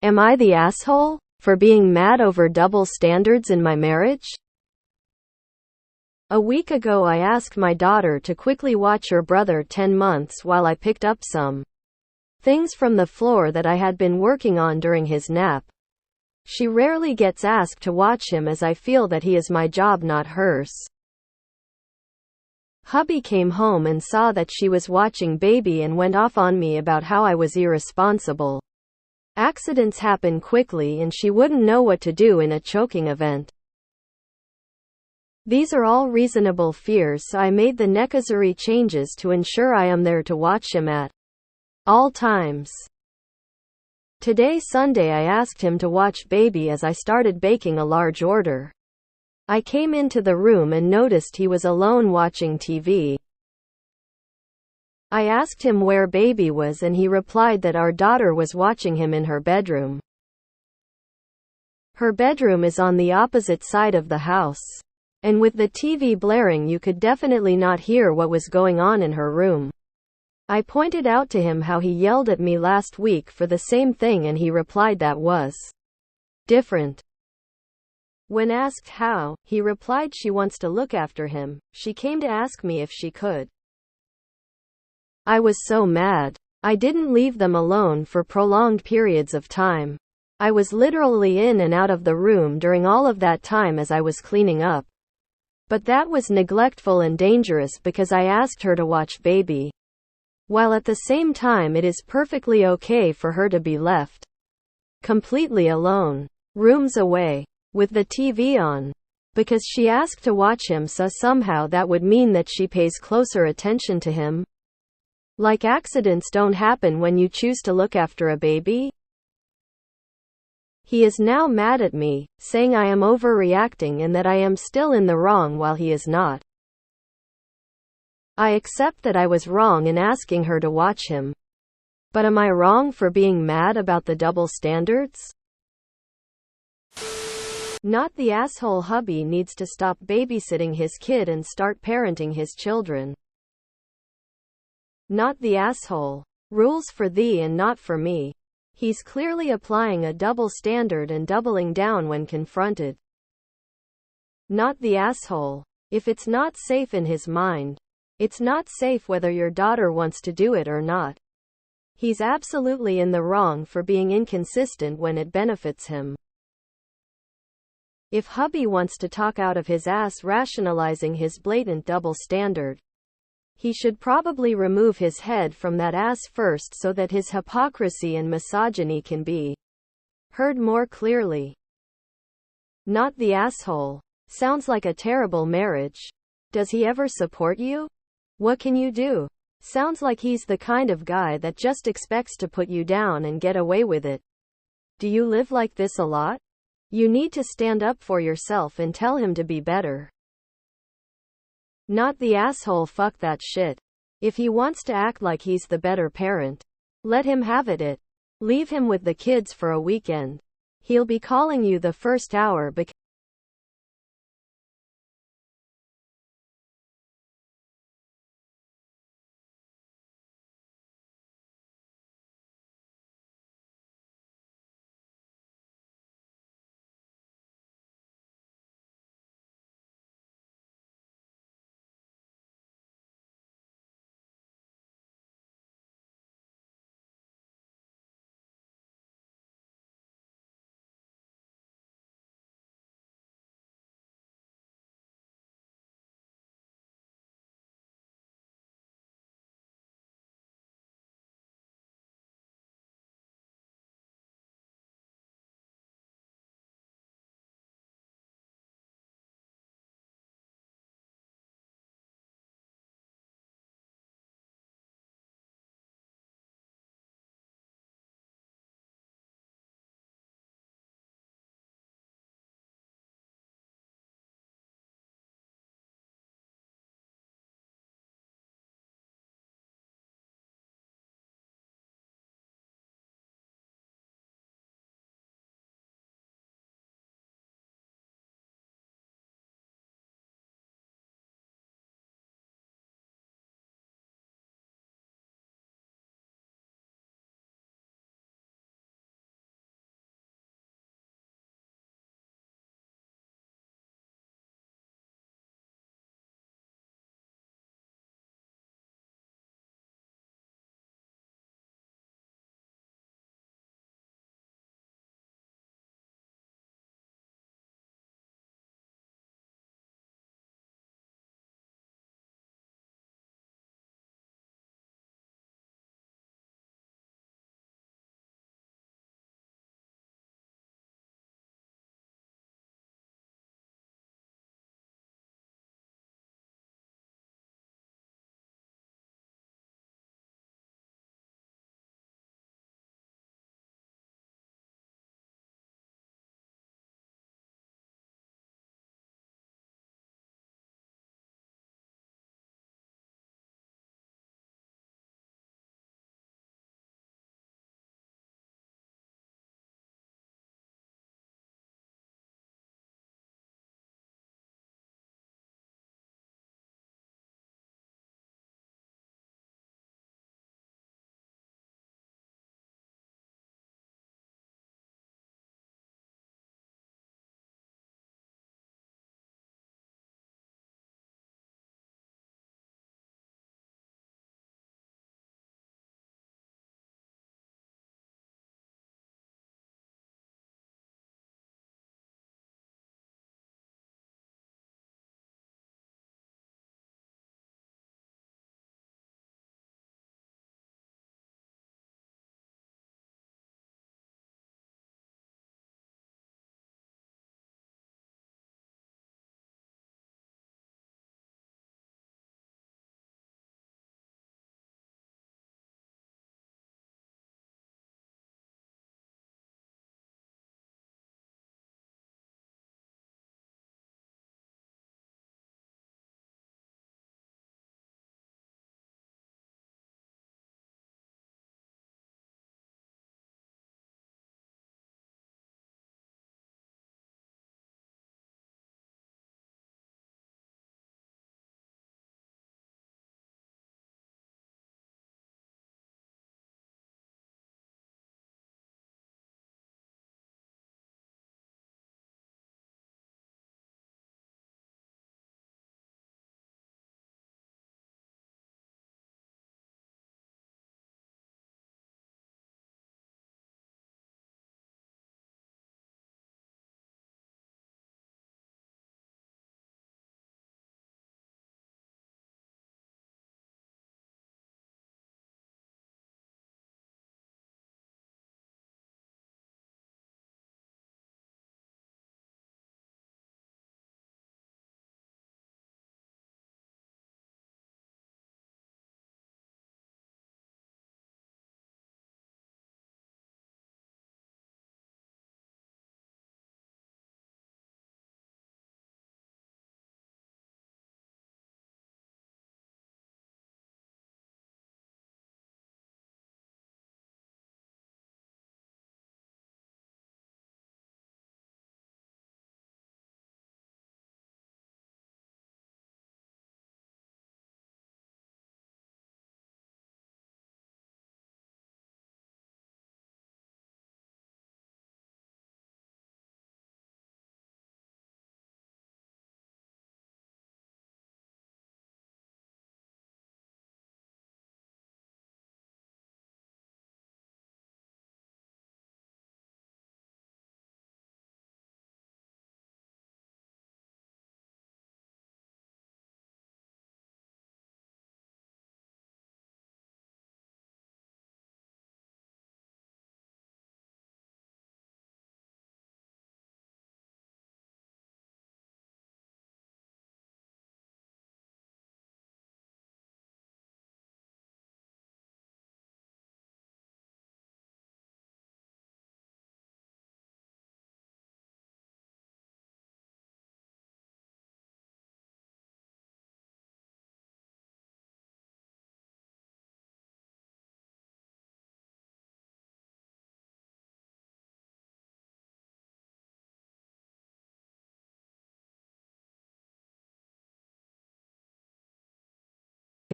Am I the asshole for being mad over double standards in my marriage? A week ago I asked my daughter to quickly watch her brother 10 months while I picked up some things from the floor that I had been working on during his nap. She rarely gets asked to watch him, as I feel that he is my job, not hers. Hubby came home and saw that she was watching baby and went off on me about how I was irresponsible. Accidents happen quickly and she wouldn't know what to do in a choking event. These are all reasonable fears, so I made the necessary changes to ensure I am there to watch him at all times. Today, Sunday, I asked him to watch baby as I started baking a large order. I came into the room and noticed he was alone watching TV. I asked him where baby was and he replied that our daughter was watching him in her bedroom. Her bedroom is on the opposite side of the house, and with the TV blaring you could definitely not hear what was going on in her room. I pointed out to him how he yelled at me last week for the same thing and he replied that was different. When asked how, he replied she wants to look after him. She came to ask me if she could. I was so mad. I didn't leave them alone for prolonged periods of time. I was literally in and out of the room during all of that time as I was cleaning up. But that was neglectful and dangerous because I asked her to watch baby, while at the same time it is perfectly okay for her to be left completely alone, rooms away, with the TV on, because she asked to watch him, so somehow that would mean that she pays closer attention to him. Like accidents don't happen when you choose to look after a baby. He is now mad at me, saying I am overreacting and that I am still in the wrong while he is not. I accept that I was wrong in asking her to watch him. But am I wrong for being mad about the double standards? Not the asshole. Hubby needs to stop babysitting his kid and start parenting his children. Not the asshole. Rules for thee and not for me. He's clearly applying a double standard and doubling down when confronted. Not the asshole. If it's not safe in his mind, it's not safe whether your daughter wants to do it or not. He's absolutely in the wrong for being inconsistent when it benefits him. If hubby wants to talk out of his ass rationalizing his blatant double standard, he should probably remove his head from that ass first so that his hypocrisy and misogyny can be heard more clearly. Not the asshole. Sounds like a terrible marriage. Does he ever support you? What can you do? Sounds like he's the kind of guy that just expects to put you down and get away with it. Do you live like this a lot? You need to stand up for yourself and tell him to be better. Not the asshole. Fuck that shit. If he wants to act like he's the better parent, let him have it. Leave him with the kids for a weekend. He'll be calling you the first hour because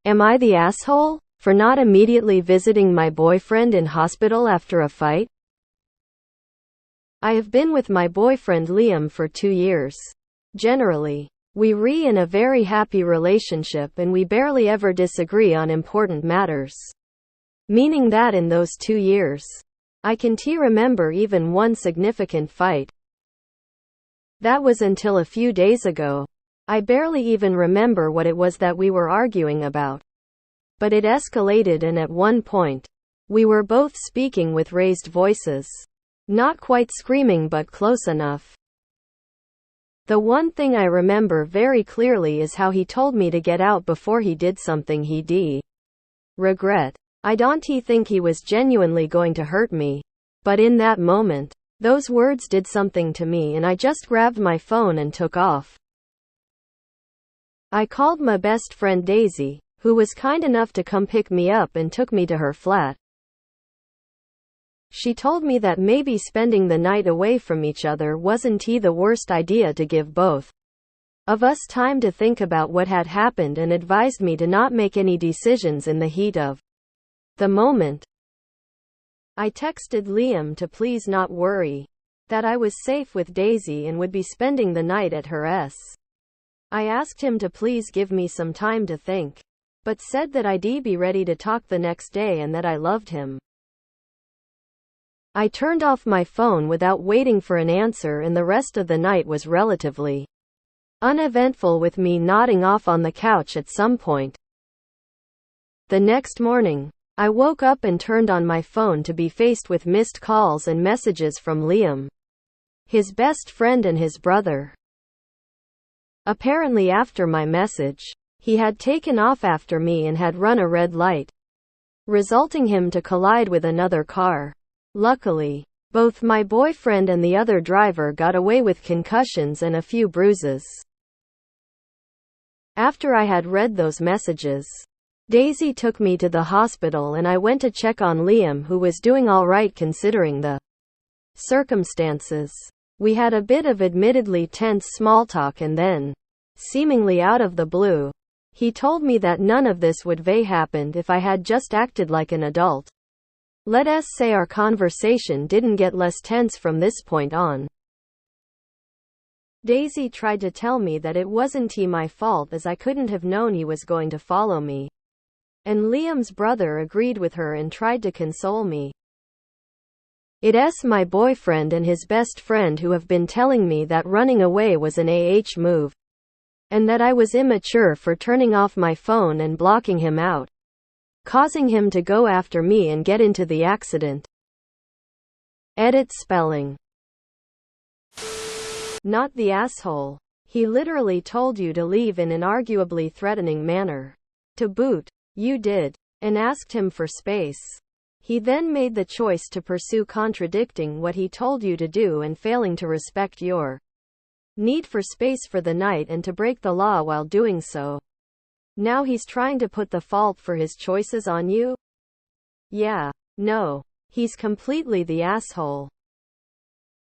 Am I the asshole for not immediately visiting my boyfriend in hospital after a fight? I have been with my boyfriend Liam for 2 years. Generally, we're in a very happy relationship and we barely ever disagree on important matters. Meaning that in those 2 years, I can't remember even one significant fight. That was until a few days ago. I barely even remember what it was that we were arguing about. But it escalated, and at one point, we were both speaking with raised voices. Not quite screaming, but close enough. The one thing I remember very clearly is how he told me to get out before he did something he'd regret. I don't think he was genuinely going to hurt me. But in that moment, those words did something to me and I just grabbed my phone and took off. I called my best friend Daisy, who was kind enough to come pick me up and took me to her flat. She told me that maybe spending the night away from each other wasn't the worst idea, to give both of us time to think about what had happened, and advised me to not make any decisions in the heat of the moment. I texted Liam to please not worry, that I was safe with Daisy and would be spending the night at hers. I asked him to please give me some time to think, but said that I'd be ready to talk the next day and that I loved him. I turned off my phone without waiting for an answer, and the rest of the night was relatively uneventful, with me nodding off on the couch at some point. The next morning, I woke up and turned on my phone to be faced with missed calls and messages from Liam, his best friend, and his brother. Apparently, after my message, he had taken off after me and had run a red light, resulting him to collide with another car. Luckily, both my boyfriend and the other driver got away with concussions and a few bruises. After I had read those messages, Daisy took me to the hospital and I went to check on Liam, who was doing all right considering the circumstances. We had a bit of admittedly tense small talk, and then, seemingly out of the blue, he told me that none of this would have happened if I had just acted like an adult. Let us say our conversation didn't get less tense from this point on. Daisy tried to tell me that it wasn't my fault, as I couldn't have known he was going to follow me. And Liam's brother agreed with her and tried to console me. It's my boyfriend and his best friend who have been telling me that running away was an move, and that I was immature for turning off my phone and blocking him out, causing him to go after me and get into the accident. Edit spelling. Not the asshole. He literally told you to leave in an arguably threatening manner. To boot, you did, and asked him for space. He then made the choice to pursue contradicting what he told you to do and failing to respect your need for space for the night, and to break the law while doing so. Now he's trying to put the fault for his choices on you? Yeah. No. He's completely the asshole.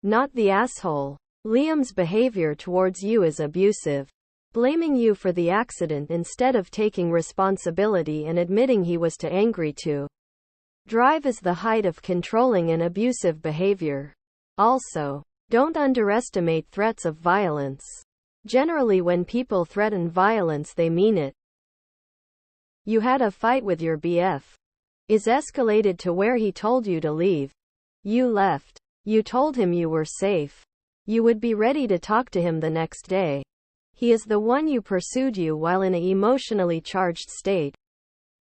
Not the asshole. Liam's behavior towards you is abusive, blaming you for the accident instead of taking responsibility and admitting he was too angry to drive is the height of controlling and abusive behavior. Also, don't underestimate threats of violence. Generally, when people threaten violence, they mean it. You had a fight with your BF. Is escalated to where he told you to leave. You left. You told him you were safe. You would be ready to talk to him the next day. He is the one you pursued you while in an emotionally charged state.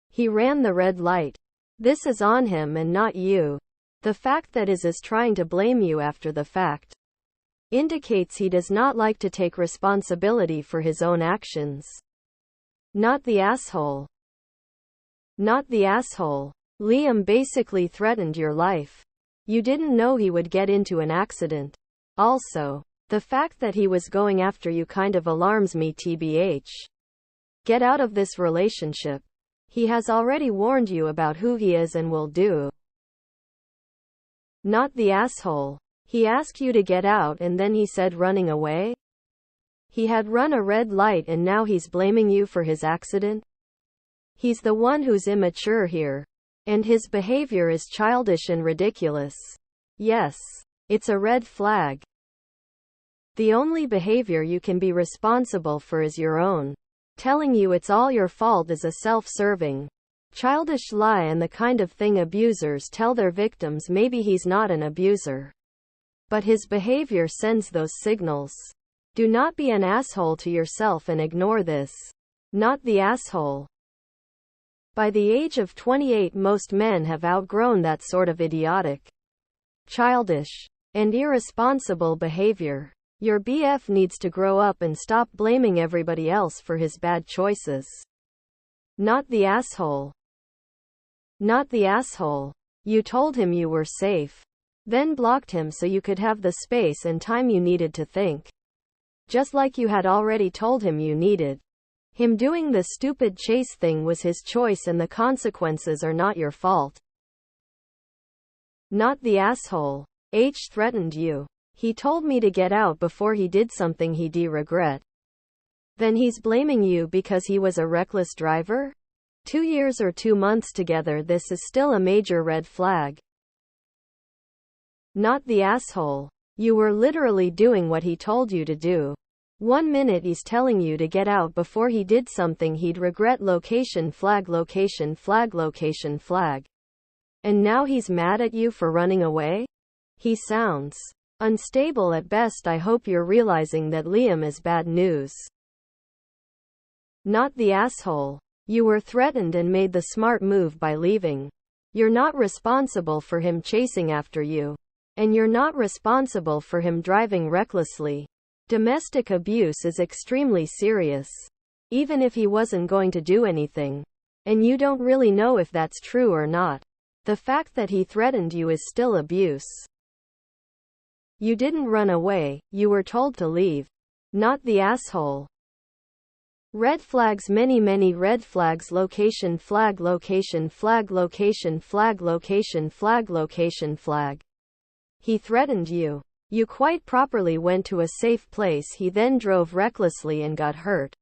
He ran the red light. This is on him and not you. The fact that is trying to blame you after the fact indicates he does not like to take responsibility for his own actions. Not the asshole. Not the asshole. Liam basically threatened your life. You didn't know he would get into an accident. Also, the fact that he was going after you kind of alarms me, tbh. Get out of this relationship. He has already warned you about who he is and will do. Not the asshole. He asked you to get out and then he said running away? He had run a red light and now he's blaming you for his accident? He's the one who's immature here. And his behavior is childish and ridiculous. Yes. It's a red flag. The only behavior you can be responsible for is your own. Telling you it's all your fault is a self-serving, childish lie and the kind of thing abusers tell their victims. Maybe he's not an abuser, but his behavior sends those signals. Do not be an asshole to yourself and ignore this. Not the asshole. By the age of 28, most men have outgrown that sort of idiotic, childish, and irresponsible behavior. Your BF needs to grow up and stop blaming everybody else for his bad choices. Not the asshole. Not the asshole. You told him you were safe, then blocked him so you could have the space and time you needed to think. Just like you had already told him you needed. Him doing the stupid chase thing was his choice and the consequences are not your fault. Not the asshole. H threatened you. He told me to get out before he did something he'd regret. Then he's blaming you because he was a reckless driver? 2 years or 2 months together, this is still a major red flag. Not the asshole. You were literally doing what he told you to do. 1 minute he's telling you to get out before he did something he'd regret. Location flag, location flag, location flag. And now he's mad at you for running away? He sounds unstable at best. I hope you're realizing that Liam is bad news. Not the asshole. You were threatened and made the smart move by leaving. You're not responsible for him chasing after you. And you're not responsible for him driving recklessly. Domestic abuse is extremely serious. Even if he wasn't going to do anything, and you don't really know if that's true or not, the fact that he threatened you is still abuse. You didn't run away, you were told to leave. Not the asshole. Red flags, many red flags. Location flag, location flag, location flag, location flag, location flag. He threatened you. You quite properly went to a safe place. He then drove recklessly and got hurt.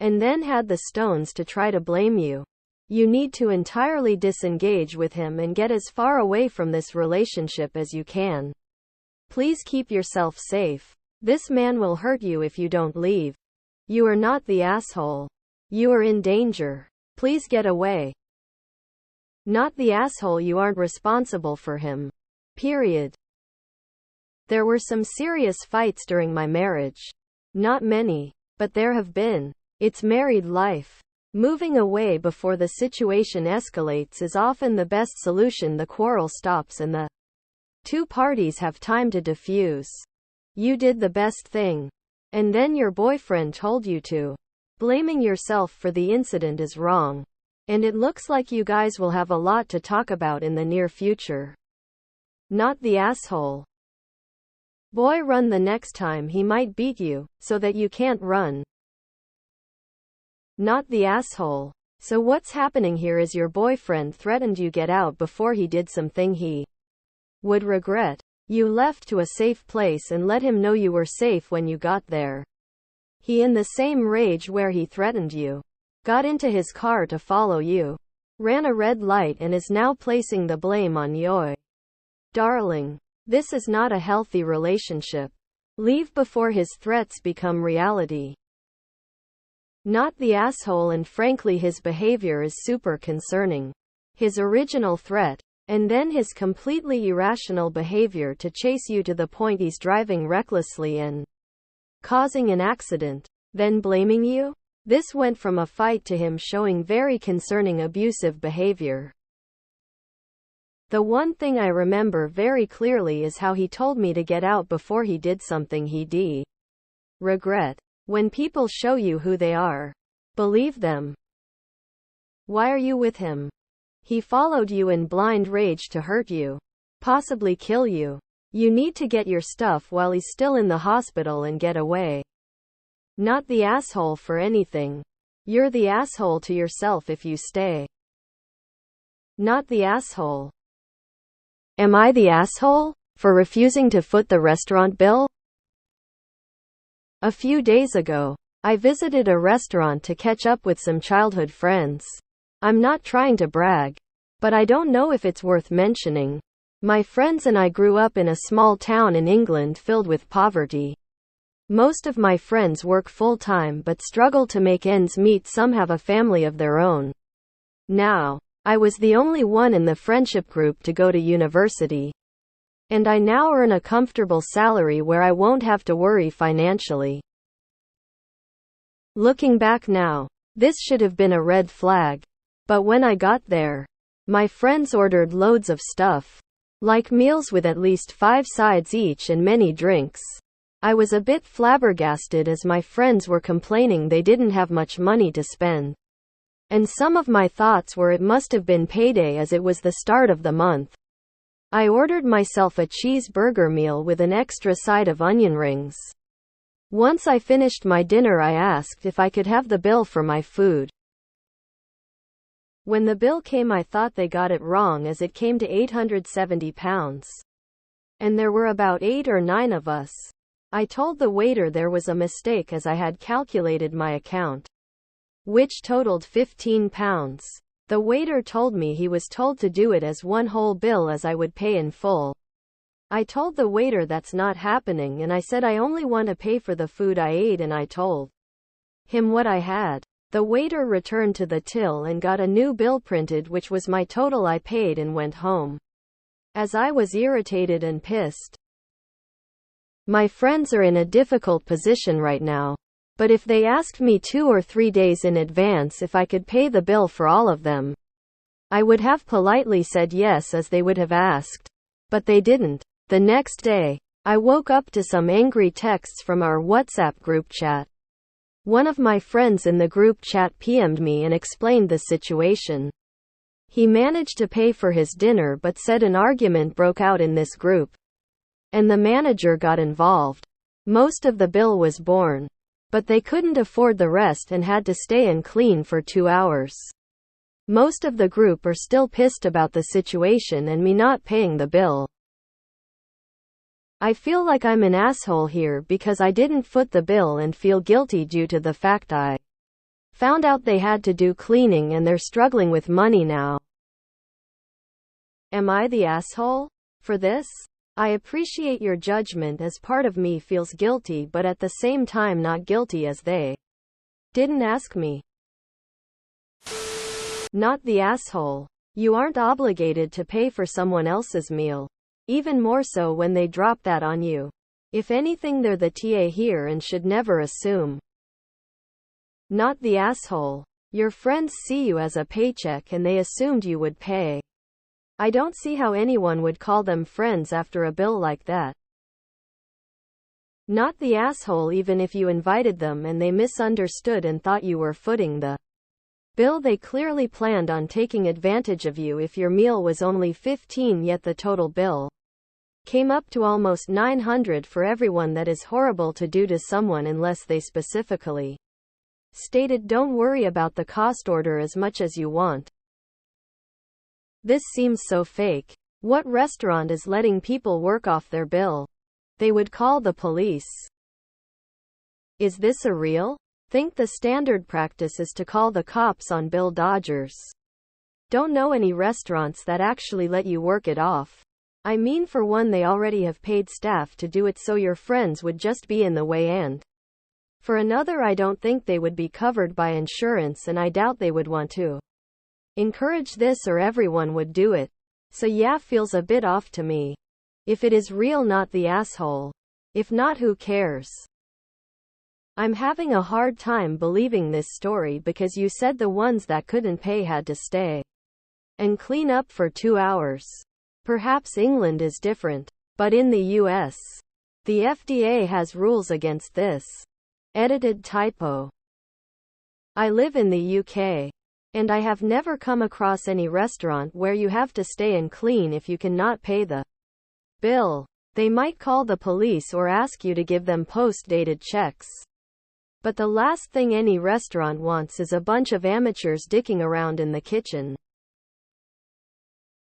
And then had the stones to try to blame you. You need to entirely disengage with him and get as far away from this relationship as you can. Please keep yourself safe. This man will hurt you if you don't leave. You are not the asshole. You are in danger. Please get away. Not the asshole. You aren't responsible for him. Period. There were some serious fights during my marriage. Not many, but there have been. It's married life. Moving away before the situation escalates is often the best solution. The quarrel stops and the two parties have time to diffuse. You did the best thing. And then your boyfriend told you to. Blaming yourself for the incident is wrong. And it looks like you guys will have a lot to talk about in the near future. Not the asshole. Boy, run the next time. He might beat you, so that you can't run. Not the asshole. So what's happening here is your boyfriend threatened you get out before he did something he would regret. You left to a safe place and let him know you were safe when you got there. He, in the same rage where he threatened you, got into his car to follow you, ran a red light and is now placing the blame on you. Darling, this is not a healthy relationship. Leave before his threats become reality. Not the asshole, and frankly his behavior is super concerning. His original threat, and then his completely irrational behavior to chase you to the point he's driving recklessly and causing an accident, then blaming you? This went from a fight to him showing very concerning abusive behavior. The one thing I remember very clearly is how he told me to get out before he did something he'd regret. When people show you who they are, believe them. Why are you with him? He followed you in blind rage to hurt you, possibly kill you. You need to get your stuff while he's still in the hospital and get away. Not the asshole for anything. You're the asshole to yourself if you stay. Not the asshole. Am I the asshole for refusing to foot the restaurant bill? A few days ago, I visited a restaurant to catch up with some childhood friends. I'm not trying to brag, but I don't know if it's worth mentioning. My friends and I grew up in a small town in England filled with poverty. Most of my friends work full-time but struggle to make ends meet. Some have a family of their own. Now, I was the only one in the friendship group to go to university. And I now earn a comfortable salary where I won't have to worry financially. Looking back now, this should have been a red flag. But when I got there, my friends ordered loads of stuff, like meals with at least 5 sides each and many drinks. I was a bit flabbergasted as my friends were complaining they didn't have much money to spend. And some of my thoughts were it must have been payday as it was the start of the month. I ordered myself a cheeseburger meal with an extra side of onion rings. Once I finished my dinner, I asked if I could have the bill for my food. When the bill came, I thought they got it wrong as it came to £870. And there were about 8 or 9 of us. I told the waiter there was a mistake as I had calculated my account, which totaled £15. The waiter told me he was told to do it as one whole bill as I would pay in full. I told the waiter that's not happening, and I said I only want to pay for the food I ate, and I told him what I had. The waiter returned to the till and got a new bill printed, which was my total I paid, and went home. As I was irritated and pissed. My friends are in a difficult position right now. But if they asked me 2 or 3 days in advance if I could pay the bill for all of them, I would have politely said yes, as they would have asked. But they didn't. The next day, I woke up to some angry texts from our WhatsApp group chat. One of my friends in the group chat PM'd me and explained the situation. He managed to pay for his dinner but said an argument broke out in this group, and the manager got involved. Most of the bill was borne, but they couldn't afford the rest and had to stay and clean for 2 hours. Most of the group are still pissed about the situation and me not paying the bill. I feel like I'm an asshole here because I didn't foot the bill and feel guilty due to the fact I found out they had to do cleaning and they're struggling with money now. Am I the asshole for this? I appreciate your judgment, as part of me feels guilty but at the same time not guilty as they didn't ask me. Not the asshole. You aren't obligated to pay for someone else's meal. Even more so when they drop that on you. If anything, they're the TA here and should never assume. Not the asshole. Your friends see you as a paycheck and they assumed you would pay. I don't see how anyone would call them friends after a bill like that. Not the asshole. Even if you invited them and they misunderstood and thought you were footing the bill, they clearly planned on taking advantage of you. If your meal was only 15 yet the total bill came up to almost 900 for everyone, that is horrible to do to someone unless they specifically stated don't worry about the cost, order as much as you want. This seems so fake. What restaurant is letting people work off their bill? They would call the police. Is this a real? Think the standard practice is to call the cops on bill dodgers. Don't know any restaurants that actually let you work it off. I mean, for one, they already have paid staff to do it, so your friends would just be in the way, and for another, I don't think they would be covered by insurance, and I doubt they would want to encourage this or everyone would do it. So yeah, feels a bit off to me. If it is real, not the asshole. If not, who cares? I'm having a hard time believing this story because you said the ones that couldn't pay had to stay and clean up for 2 hours. Perhaps England is different, but in the US, the FDA has rules against this. Edited typo. I live in the UK, and I have never come across any restaurant where you have to stay and clean if you cannot pay the bill. They might call the police or ask you to give them post-dated checks. But the last thing any restaurant wants is a bunch of amateurs dicking around in the kitchen.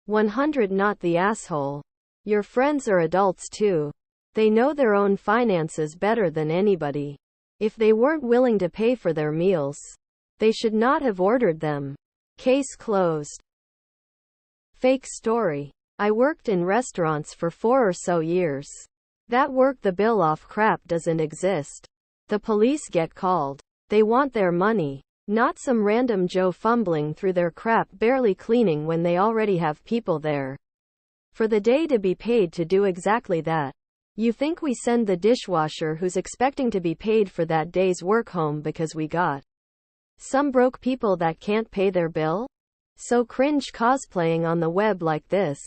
100. Not the asshole. Your friends are adults too. They know their own finances better than anybody. If they weren't willing to pay for their meals, they should not have ordered them. Case closed. Fake story. I worked in restaurants for 4 or so years. That work the bill off crap doesn't exist. The police get called. They want their money. Not some random Joe fumbling through their crap barely cleaning when they already have people there. For the day to be paid to do exactly that. You think we send the dishwasher who's expecting to be paid for that day's work home because we got some broke people that can't pay their bill? So cringe cosplaying on the web like this.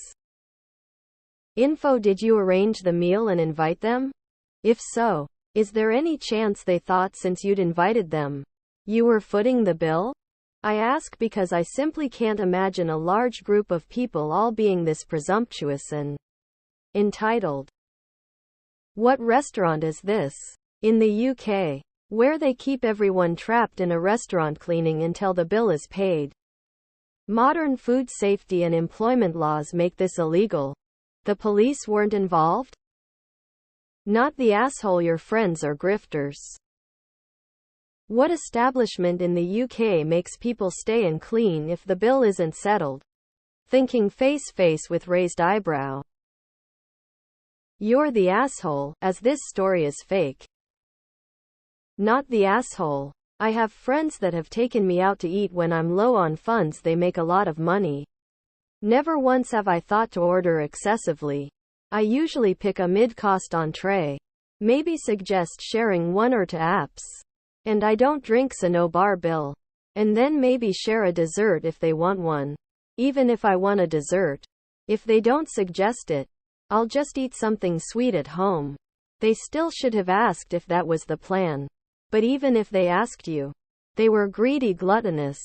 Info: did you arrange the meal and invite them? If so, is there any chance they thought since you'd invited them, you were footing the bill? I ask because I simply can't imagine a large group of people all being this presumptuous and entitled. What restaurant is this? In the UK, where they keep everyone trapped in a restaurant cleaning until the bill is paid. Modern food safety and employment laws make this illegal. The police weren't involved? Not the asshole, your friends are grifters. What establishment in the UK makes people stay and clean if the bill isn't settled? Thinking face with raised eyebrow. You're the asshole, as this story is fake. Not the asshole. I have friends that have taken me out to eat when I'm low on funds. They make a lot of money. Never once have I thought to order excessively. I usually pick a mid-cost entree. Maybe suggest sharing 1 or 2 apps. And I don't drink, so no bar bill. And then maybe share a dessert if they want one. Even if I want a dessert. If they don't suggest it, I'll just eat something sweet at home. They still should have asked if that was the plan. But even if they asked you, they were greedy, gluttonous.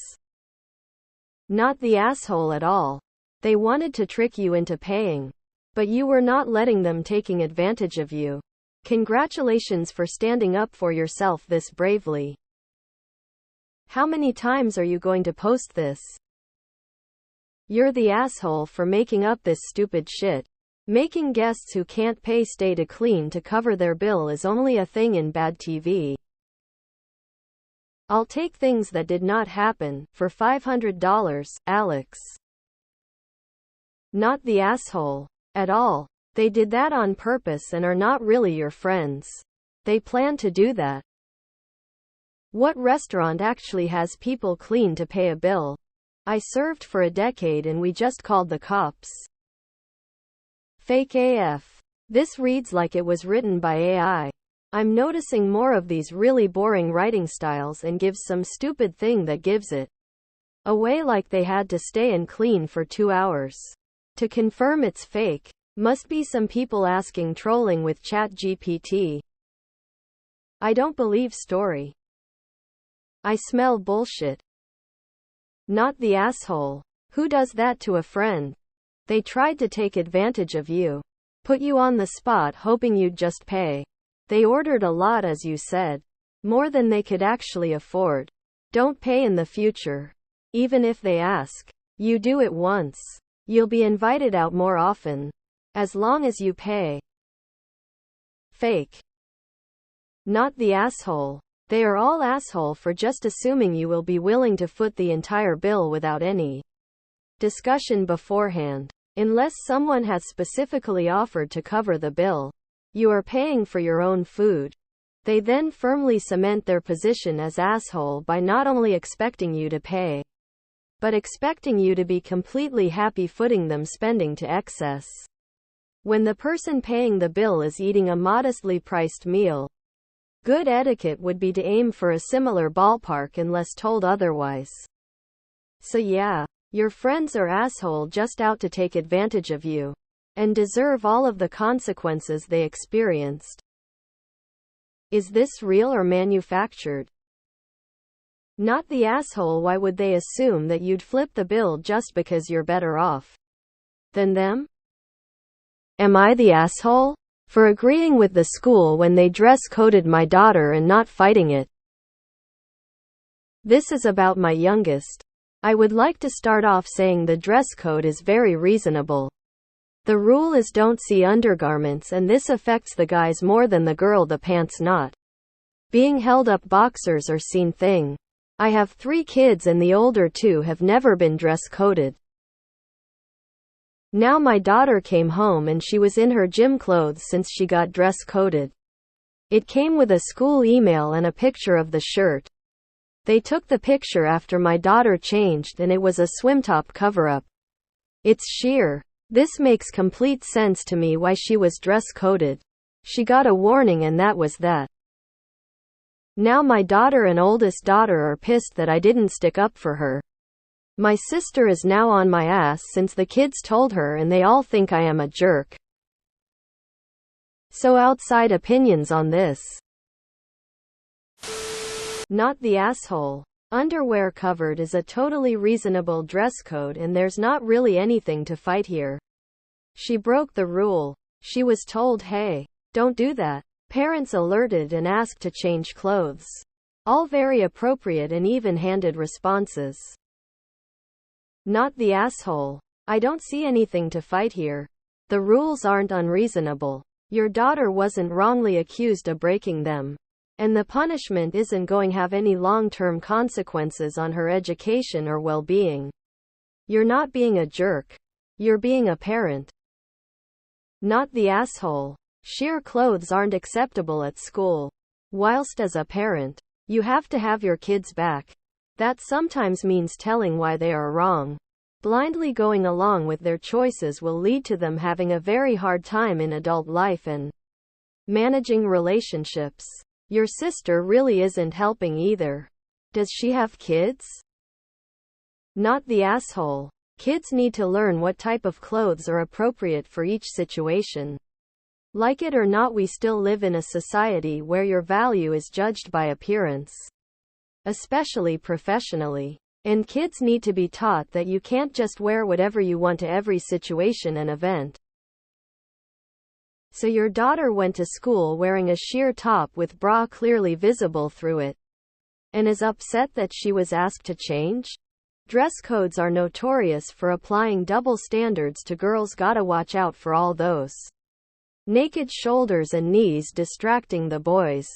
Not the asshole at all. They wanted to trick you into paying. But you were not letting them, taking advantage of you. Congratulations for standing up for yourself this bravely. How many times are you going to post this? You're the asshole for making up this stupid shit. Making guests who can't pay stay to clean to cover their bill is only a thing in bad TV. I'll take things that did not happen for $500, Alex. Not the asshole at all. They did that on purpose and are not really your friends. They plan to do that. What restaurant actually has people clean to pay a bill? I served for a decade and we just called the cops. Fake AF. This reads like it was written by AI. I'm noticing more of these really boring writing styles and gives some stupid thing that gives it away, like they had to stay and clean for 2 hours. To confirm it's fake, must be some people asking, trolling with ChatGPT. I don't believe story. I smell bullshit. Not the asshole. Who does that to a friend? They tried to take advantage of you. Put you on the spot hoping you'd just pay. They ordered a lot, as you said. More than they could actually afford. Don't pay in the future. Even if they ask. You do it once. You'll be invited out more often. As long as you pay. Fake. Not the asshole. They are all asshole for just assuming you will be willing to foot the entire bill without any discussion beforehand. Unless someone has specifically offered to cover the bill. You are paying for your own food. They then firmly cement their position as asshole by not only expecting you to pay, but expecting you to be completely happy footing them spending to excess. When the person paying the bill is eating a modestly priced meal, good etiquette would be to aim for a similar ballpark unless told otherwise. So yeah, your friends are asshole just out to take advantage of you. And deserve all of the consequences they experienced. Is this real or manufactured? Not the asshole. Why would they assume that you'd flip the bill just because you're better off than them? Am I the asshole for agreeing with the school when they dress-coded my daughter and not fighting it? This is about my youngest. I would like to start off saying the dress code is very reasonable. The rule is don't see undergarments, and this affects the guys more than the girl. The pants not being held up, boxers are seen thing. I have 3 kids and the older 2 have never been dress-coded. Now my daughter came home and she was in her gym clothes since she got dress-coded. It came with a school email and a picture of the shirt. They took the picture after my daughter changed and it was a swim top cover-up. It's sheer. This makes complete sense to me why she was dress-coded. She got a warning and that was that. Now my daughter and oldest daughter are pissed that I didn't stick up for her. My sister is now on my ass since the kids told her and they all think I am a jerk. So outside opinions on this. Not the asshole. Underwear covered is a totally reasonable dress code and there's not really anything to fight here. She broke the rule. She was told, hey, don't do that. Parents alerted and asked to change clothes. All very appropriate and even-handed responses. Not the asshole. I don't see anything to fight here. The rules aren't unreasonable. Your daughter wasn't wrongly accused of breaking them. And the punishment isn't going to have any long-term consequences on her education or well-being. You're not being a jerk. You're being a parent. Not the asshole. Sheer clothes aren't acceptable at school. Whilst as a parent, you have to have your kids back. That sometimes means telling why they are wrong. Blindly going along with their choices will lead to them having a very hard time in adult life and managing relationships. Your sister really isn't helping either. Does she have kids? Not the asshole. Kids need to learn what type of clothes are appropriate for each situation. Like it or not, we still live in a society where your value is judged by appearance. Especially professionally. And kids need to be taught that you can't just wear whatever you want to every situation and event. So your daughter went to school wearing a sheer top with bra clearly visible through it. And is upset that she was asked to change? Dress codes are notorious for applying double standards to girls. Gotta watch out for all those naked shoulders and knees distracting the boys.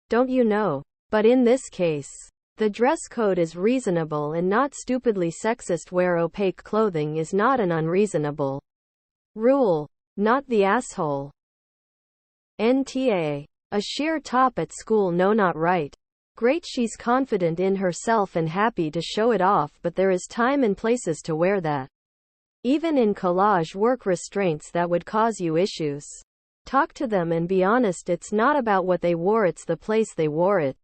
Don't you know? But in this case, the dress code is reasonable and not stupidly sexist. Wear opaque clothing is not an unreasonable rule. Not the asshole. NTA. A sheer top at school? No, not right. Great, she's confident in herself and happy to show it off, but there is time and places to wear that. Even in collage work restraints that would cause you issues. Talk to them and be honest. It's not about what they wore, it's the place they wore it.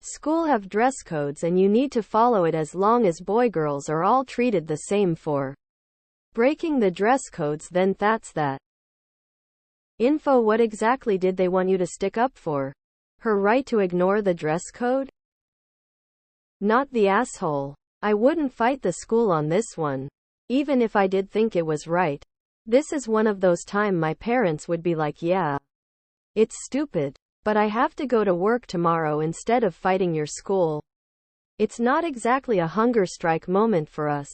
School have dress codes and you need to follow it, as long as boy-girls are all treated the same for breaking the dress codes, then that's that. Info. What exactly did they want you to stick up for? Her right to ignore the dress code? Not the asshole. I wouldn't fight the school on this one. Even if I did think it was right. This is one of those times my parents would be like, yeah, it's stupid. But I have to go to work tomorrow instead of fighting your school. It's not exactly a hunger strike moment for us.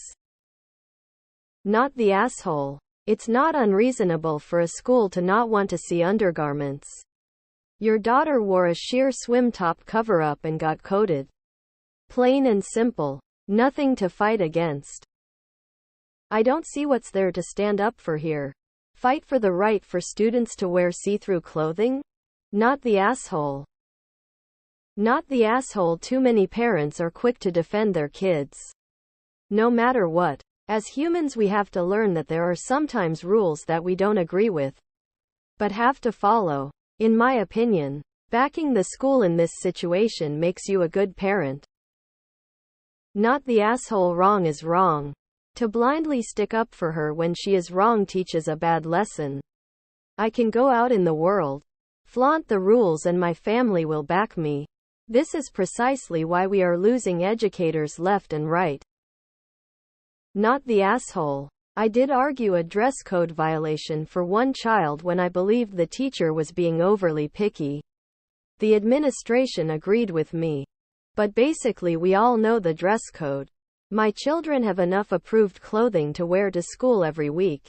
Not the asshole. It's not unreasonable for a school to not want to see undergarments. Your daughter wore a sheer swim top cover-up and got coded. Plain and simple. Nothing to fight against. I don't see what's there to stand up for here. Fight for the right for students to wear see-through clothing? Not the asshole. Not the asshole. Too many parents are quick to defend their kids. No matter what. As humans, we have to learn that there are sometimes rules that we don't agree with, but have to follow. In my opinion, backing the school in this situation makes you a good parent. Not the asshole. Wrong is wrong. To blindly stick up for her when she is wrong teaches a bad lesson. I can go out in the world, flaunt the rules, and my family will back me. This is precisely why we are losing educators left and right. Not the asshole. I did argue a dress code violation for one child when I believed the teacher was being overly picky. The administration agreed with me. But basically, we all know the dress code. My children have enough approved clothing to wear to school every week.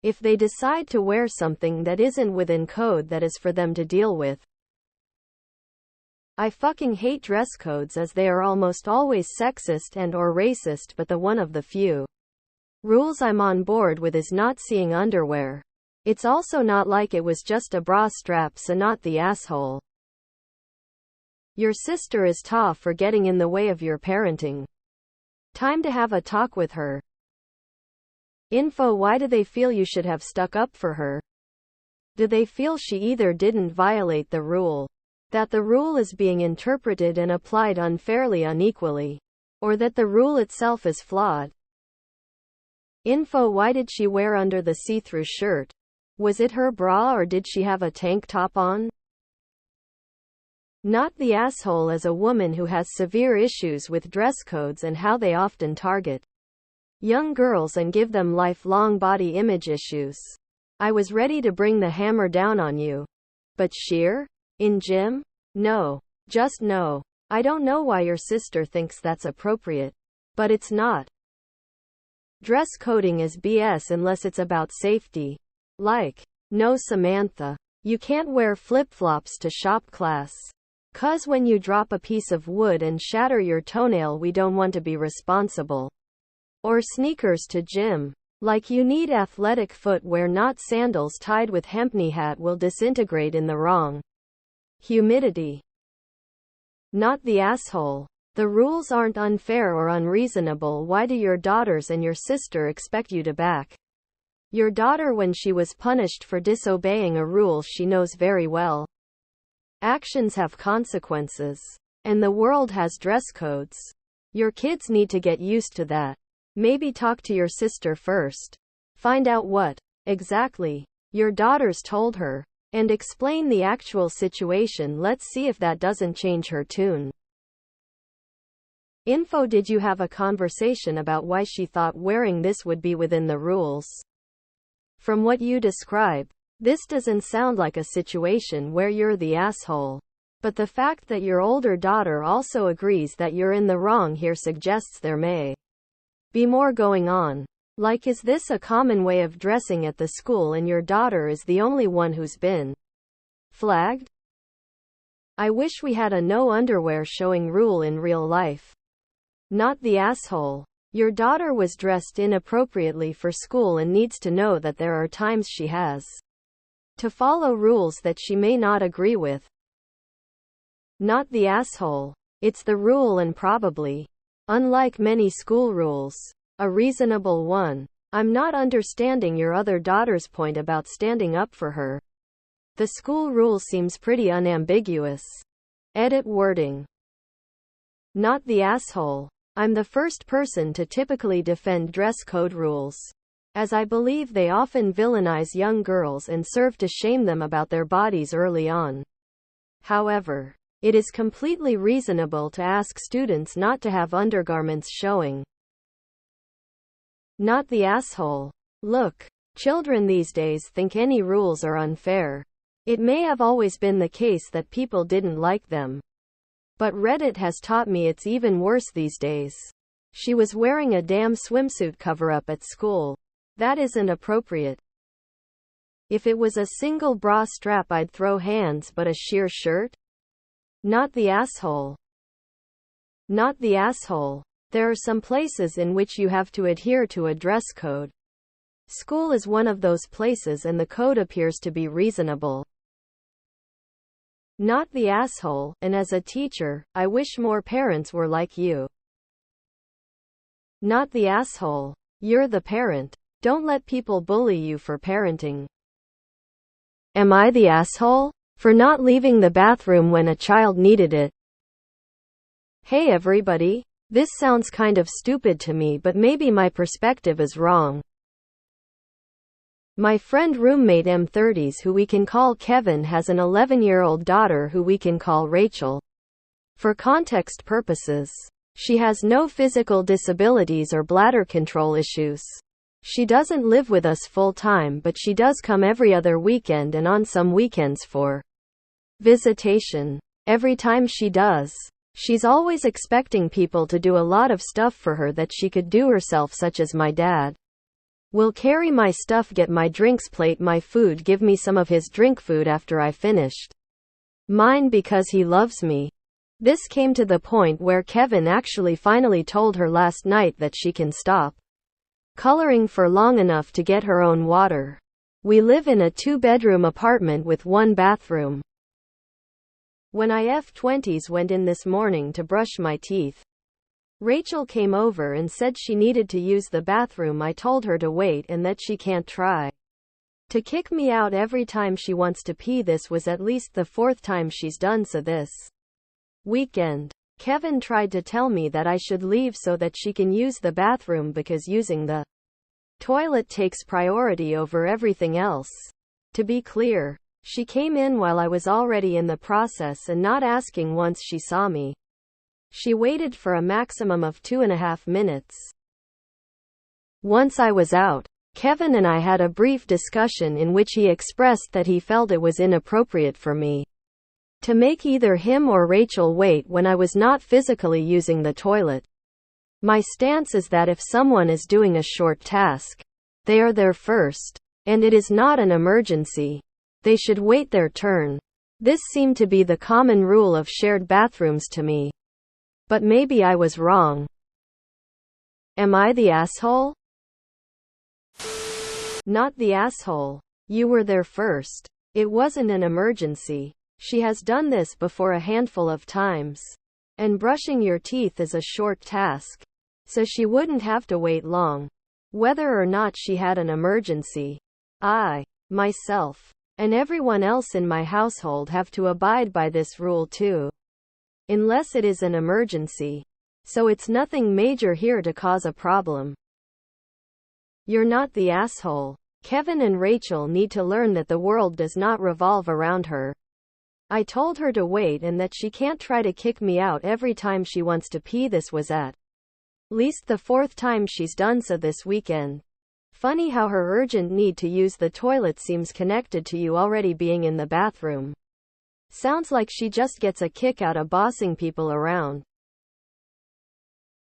If they decide to wear something that isn't within code, that is for them to deal with. I fucking hate dress codes as they are almost always sexist and or racist, but the one of the few rules I'm on board with is not seeing underwear. It's also not like it was just a bra strap, so not the asshole. Your sister is tough for getting in the way of your parenting. Time to have a talk with her. Info: why do they feel you should have stuck up for her? Do they feel she either didn't violate the rule, that the rule is being interpreted and applied unfairly, unequally, or that the rule itself is flawed? Info: why did she wear under the see-through shirt? Was it her bra or did she have a tank top on? Not the asshole as a woman who has severe issues with dress codes and how they often target young girls and give them lifelong body image issues. I was ready to bring the hammer down on you. But sheer? In gym? No. Just no. I don't know why your sister thinks that's appropriate. But it's not. Dress coding is BS unless it's about safety. Like, no Samantha. You can't wear flip-flops to shop class. 'Cause when you drop a piece of wood and shatter your toenail, we don't want to be responsible. Or sneakers to gym. Like, you need athletic footwear, not sandals tied with hempney hat will disintegrate in the wrong humidity. Not the asshole. The rules aren't unfair or unreasonable. Why do your daughters and your sister expect you to back your daughter when she was punished for disobeying a rule she knows very well? Actions have consequences. And the world has dress codes. Your kids need to get used to that. Maybe talk to your sister first. Find out what exactly your daughters told her. And explain the actual situation. Let's see if that doesn't change her tune. Info: did you have a conversation about why she thought wearing this would be within the rules? From what you describe, this doesn't sound like a situation where you're the asshole. But the fact that your older daughter also agrees that you're in the wrong here suggests there may be more going on. Like, is this a common way of dressing at the school and your daughter is the only one who's been flagged? I wish we had a no underwear showing rule in real life. Not the asshole. Your daughter was dressed inappropriately for school and needs to know that there are times she has to follow rules that she may not agree with. Not the asshole. It's the rule and probably, unlike many school rules, a reasonable one. I'm not understanding your other daughter's point about standing up for her. The school rule seems pretty unambiguous. Edit wording. Not the asshole. I'm the first person to typically defend dress code rules, as I believe they often villainize young girls and serve to shame them about their bodies early on. However, it is completely reasonable to ask students not to have undergarments showing. Not the asshole. Look, children these days think any rules are unfair. It may have always been the case that people didn't like them. But Reddit has taught me it's even worse these days. She was wearing a damn swimsuit cover-up at school. That isn't appropriate. If it was a single bra strap, I'd throw hands, but a sheer shirt? Not the asshole. Not the asshole. There are some places in which you have to adhere to a dress code. School is one of those places and the code appears to be reasonable. Not the asshole, and as a teacher, I wish more parents were like you. Not the asshole. You're the parent. Don't let people bully you for parenting. Am I the asshole? For not leaving the bathroom when a child needed it? Hey everybody. This sounds kind of stupid to me, but maybe my perspective is wrong. My friend roommate M30s, who we can call Kevin, has an 11-year-old daughter who we can call Rachel. For context purposes, she has no physical disabilities or bladder control issues. She doesn't live with us full time, but she does come every other weekend and on some weekends for visitation. Every time she does, she's always expecting people to do a lot of stuff for her that she could do herself, such as my dad will carry my stuff, get my drinks, plate my food, give me some of his drink food after I finished mine because he loves me. This came to the point where Kevin actually finally told her last night that she can stop coloring for long enough to get her own water. We live in a 2-bedroom apartment with 1 bathroom. When I F20s went in this morning to brush my teeth, Rachel came over and said she needed to use the bathroom. I told her to wait and that she can't try to kick me out every time she wants to pee. This was at least the 4th time she's done so this weekend. Kevin tried to tell me that I should leave so that she can use the bathroom because using the toilet takes priority over everything else. To be clear, she came in while I was already in the process and not asking once she saw me. She waited for a maximum of 2.5 minutes. Once I was out, Kevin and I had a brief discussion in which he expressed that he felt it was inappropriate for me to make either him or Rachel wait when I was not physically using the toilet. My stance is that if someone is doing a short task, they are there first, and it is not an emergency, they should wait their turn. This seemed to be the common rule of shared bathrooms to me. But maybe I was wrong. Am I the asshole? Not the asshole. You were there first. It wasn't an emergency. She has done this before a handful of times. And brushing your teeth is a short task. So she wouldn't have to wait long. Whether or not she had an emergency, I, myself, and everyone else in my household have to abide by this rule too. Unless it is an emergency. So it's nothing major here to cause a problem. You're not the asshole. Kevin and Rachel need to learn that the world does not revolve around her. I told her to wait and that she can't try to kick me out every time she wants to pee. This was at least the 4th time she's done so this weekend. Funny how her urgent need to use the toilet seems connected to you already being in the bathroom. Sounds like she just gets a kick out of bossing people around.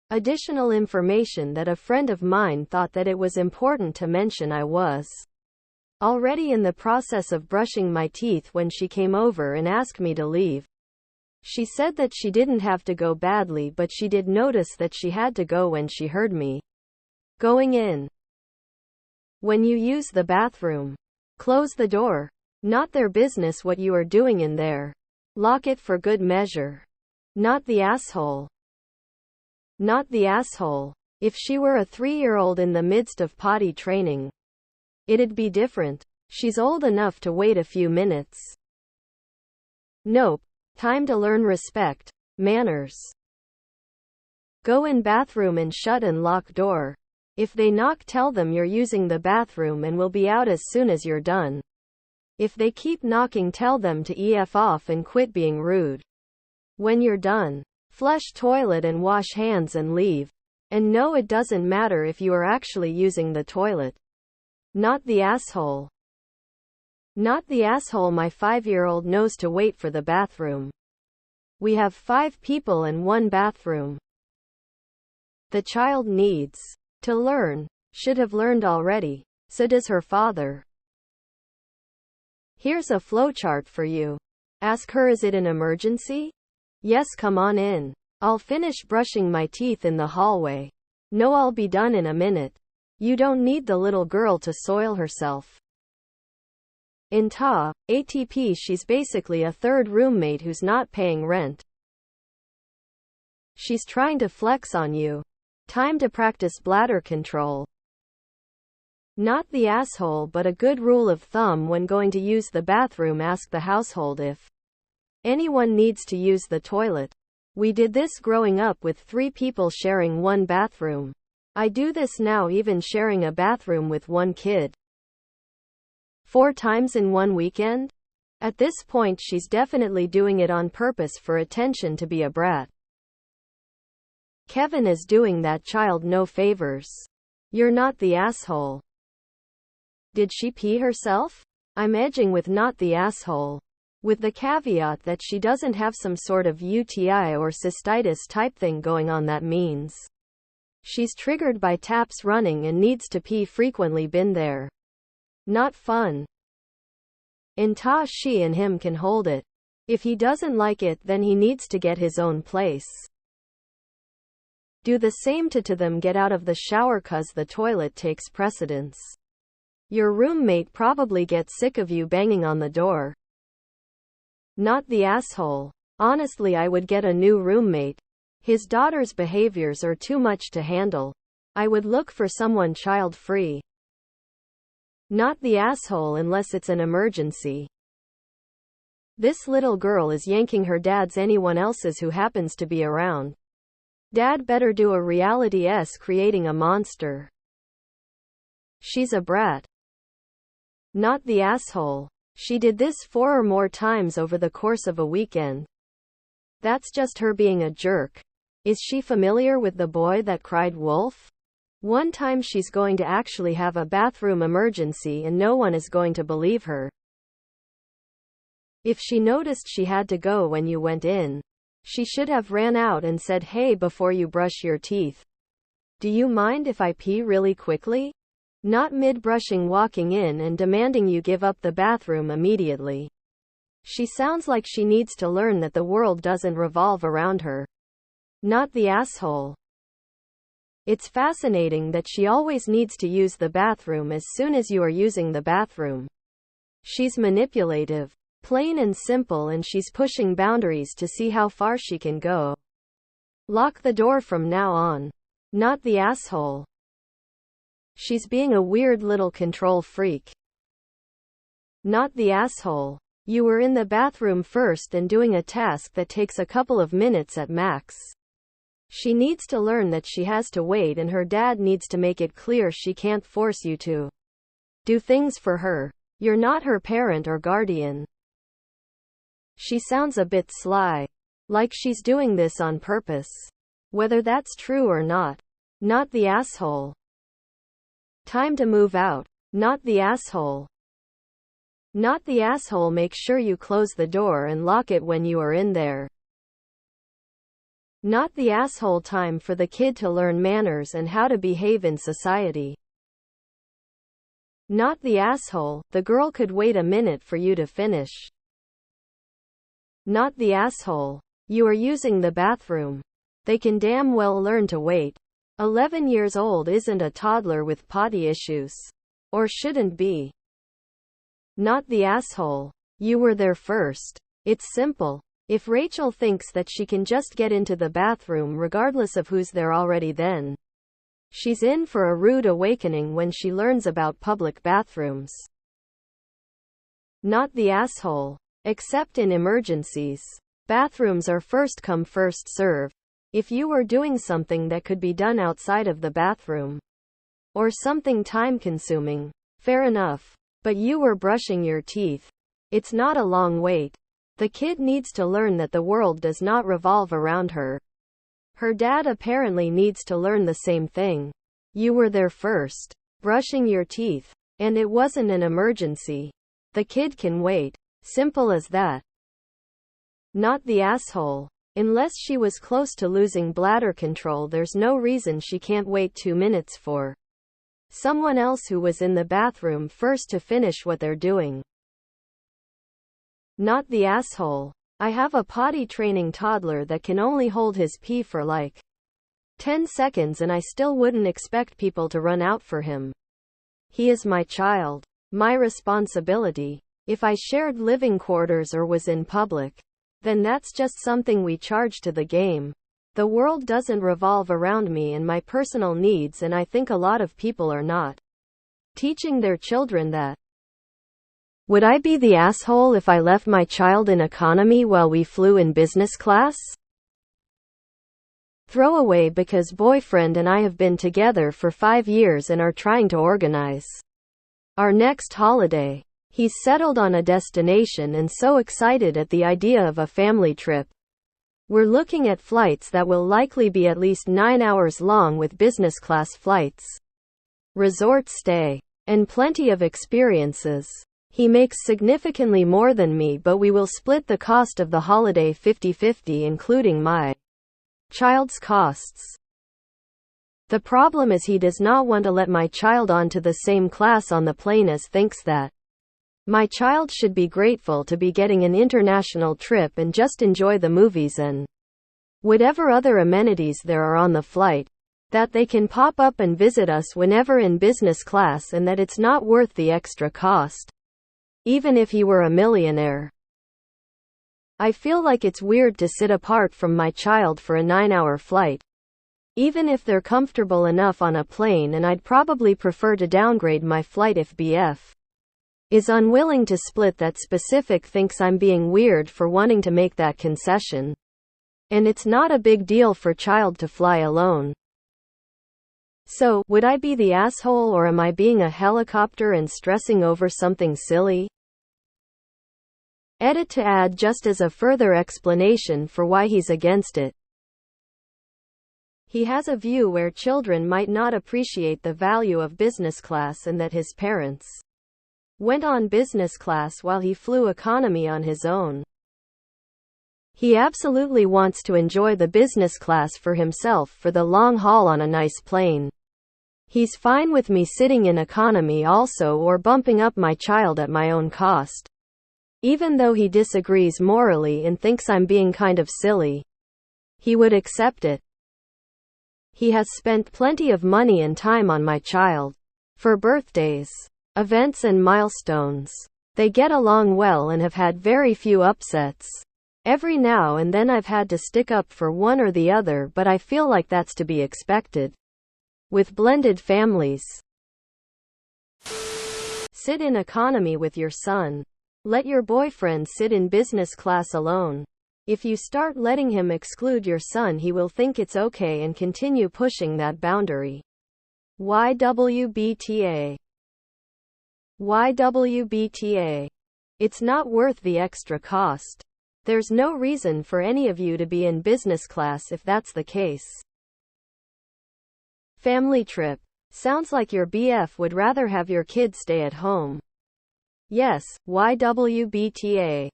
Additional information that a friend of mine thought that it was important to mention. I was already in the process of brushing my teeth when she came over and asked me to leave. She said that she didn't have to go badly, but she did notice that she had to go when she heard me going in. When you use the bathroom, close the door. Not their business what you are doing in there. Lock it for good measure. Not the asshole. Not the asshole. If she were a 3-year-old in the midst of potty training, it'd be different. She's old enough to wait a few minutes. Nope. Time to learn respect. Manners. Go in bathroom and shut and lock door. If they knock, tell them you're using the bathroom and will be out as soon as you're done. If they keep knocking, tell them to EF off and quit being rude. When you're done, flush toilet and wash hands and leave. And no, it doesn't matter if you are actually using the toilet. Not the asshole. Not the asshole. My 5-year-old knows to wait for the bathroom. We have 5 people and 1 bathroom. The child needs to learn. Should have learned already. So does her father. Here's a flowchart for you. Ask her, is it an emergency? Yes, come on in. I'll finish brushing my teeth in the hallway. No, I'll be done in a minute. You don't need the little girl to soil herself. In ATP, she's basically a 3rd roommate who's not paying rent. She's trying to flex on you. Time to practice bladder control. Not the asshole, but a good rule of thumb when going to use the bathroom: ask the household if anyone needs to use the toilet. We did this growing up with 3 people sharing 1 bathroom. I do this now, even sharing a bathroom with 1 kid. 4 times in 1 weekend? At this point, she's definitely doing it on purpose for attention, to be a brat. Kevin is doing that child no favors. You're not the asshole. Did she pee herself? I'm edging with not the asshole, with the caveat that she doesn't have some sort of UTI or cystitis type thing going on. That means she's triggered by taps running and needs to pee frequently. Been there. Not fun. In she and him can hold it. If he doesn't like it, then he needs to get his own place. Do the same to them. Get out of the shower 'cause the toilet takes precedence. Your roommate probably gets sick of you banging on the door. Not the asshole. Honestly, I would get a new roommate. His daughter's behaviors are too much to handle. I would look for someone child-free. Not the asshole unless it's an emergency. This little girl is yanking her dad's anyone else's who happens to be around. Dad better do a reality-esque creating a monster. She's a brat. Not the asshole. She did this 4 or more times over the course of a weekend. That's just her being a jerk. Is she familiar with the boy that cried wolf? One time she's going to actually have a bathroom emergency and no one is going to believe her. If she noticed she had to go when you went in, she should have ran out and said, "Hey, before you brush your teeth, do you mind if I pee really quickly?" Not mid-brushing walking in and demanding you give up the bathroom immediately. She sounds like she needs to learn that the world doesn't revolve around her. Not the asshole. It's fascinating that she always needs to use the bathroom as soon as you are using the bathroom. She's manipulative, plain and simple, and she's pushing boundaries to see how far she can go. Lock the door from now on. Not the asshole. She's being a weird little control freak. Not the asshole. You were in the bathroom first and doing a task that takes a couple of minutes at max. She needs to learn that she has to wait, and her dad needs to make it clear she can't force you to do things for her. You're not her parent or guardian. She sounds a bit sly. Like she's doing this on purpose. Whether that's true or not. Not the asshole. Time to move out. Not the asshole. Not the asshole. Make sure you close the door and lock it when you are in there. Not the asshole. Time for the kid to learn manners and how to behave in society. Not the asshole. The girl could wait a minute for you to finish. Not the asshole. You are using the bathroom. They can damn well learn to wait. 11 years old isn't a toddler with potty issues. Or shouldn't be. Not the asshole. You were there first. It's simple. If Rachel thinks that she can just get into the bathroom regardless of who's there already, then she's in for a rude awakening when she learns about public bathrooms. Not the asshole. Except in emergencies. Bathrooms are first come first serve. If you were doing something that could be done outside of the bathroom, or something time-consuming, fair enough. But you were brushing your teeth. It's not a long wait. The kid needs to learn that the world does not revolve around her. Her dad apparently needs to learn the same thing. You were there first, brushing your teeth, and it wasn't an emergency. The kid can wait. Simple as that. Not the asshole. Unless she was close to losing bladder control, there's no reason she can't wait 2 minutes for someone else who was in the bathroom first to finish what they're doing. Not the asshole. I have a potty training toddler that can only hold his pee for like 10 seconds, and I still wouldn't expect people to run out for him. He is my child. My responsibility. If I shared living quarters or was in public, then that's just something we charge to the game. The world doesn't revolve around me and my personal needs, and I think a lot of people are not teaching their children that. Would I be the asshole if I left my child in economy while we flew in business class? Throwaway because boyfriend and I have been together for 5 years and are trying to organize our next holiday. He's settled on a destination and so excited at the idea of a family trip. We're looking at flights that will likely be at least 9 hours long with business class flights, resort stay, and plenty of experiences. He makes significantly more than me, but we will split the cost of the holiday 50-50, including my child's costs. The problem is he does not want to let my child onto the same class on the plane, as thinks that My child should be grateful to be getting an international trip and just enjoy the movies and whatever other amenities there are on the flight. That they can pop up and visit us whenever in business class and that it's not worth the extra cost. Even if he were a millionaire. I feel like it's weird to sit apart from my child for a 9-hour flight. Even if they're comfortable enough on a plane, and I'd probably prefer to downgrade my flight if BF is unwilling to split that specific thinks I'm being weird for wanting to make that concession. And it's not a big deal for child to fly alone. So, would I be the asshole or am I being a helicopter and stressing over something silly? Edit to add just as a further explanation for why he's against it. He has a view where children might not appreciate the value of business class and that his parents went on business class while he flew economy on his own. He absolutely wants to enjoy the business class for himself for the long haul on a nice plane. He's fine with me sitting in economy also or bumping up my child at my own cost. Even though he disagrees morally and thinks I'm being kind of silly, he would accept it. He has spent plenty of money and time on my child. For birthdays, events and milestones. They get along well and have had very few upsets. Every now and then I've had to stick up for one or the other, but I feel like that's to be expected. With blended families. Sit in economy with your son. Let your boyfriend sit in business class alone. If you start letting him exclude your son, he will think it's okay and continue pushing that boundary. YWBTA. YWBTA. It's not worth the extra cost. There's no reason for any of you to be in business class if that's the case. Family trip. Sounds like your BF would rather have your kids stay at home. Yes, YWBTA.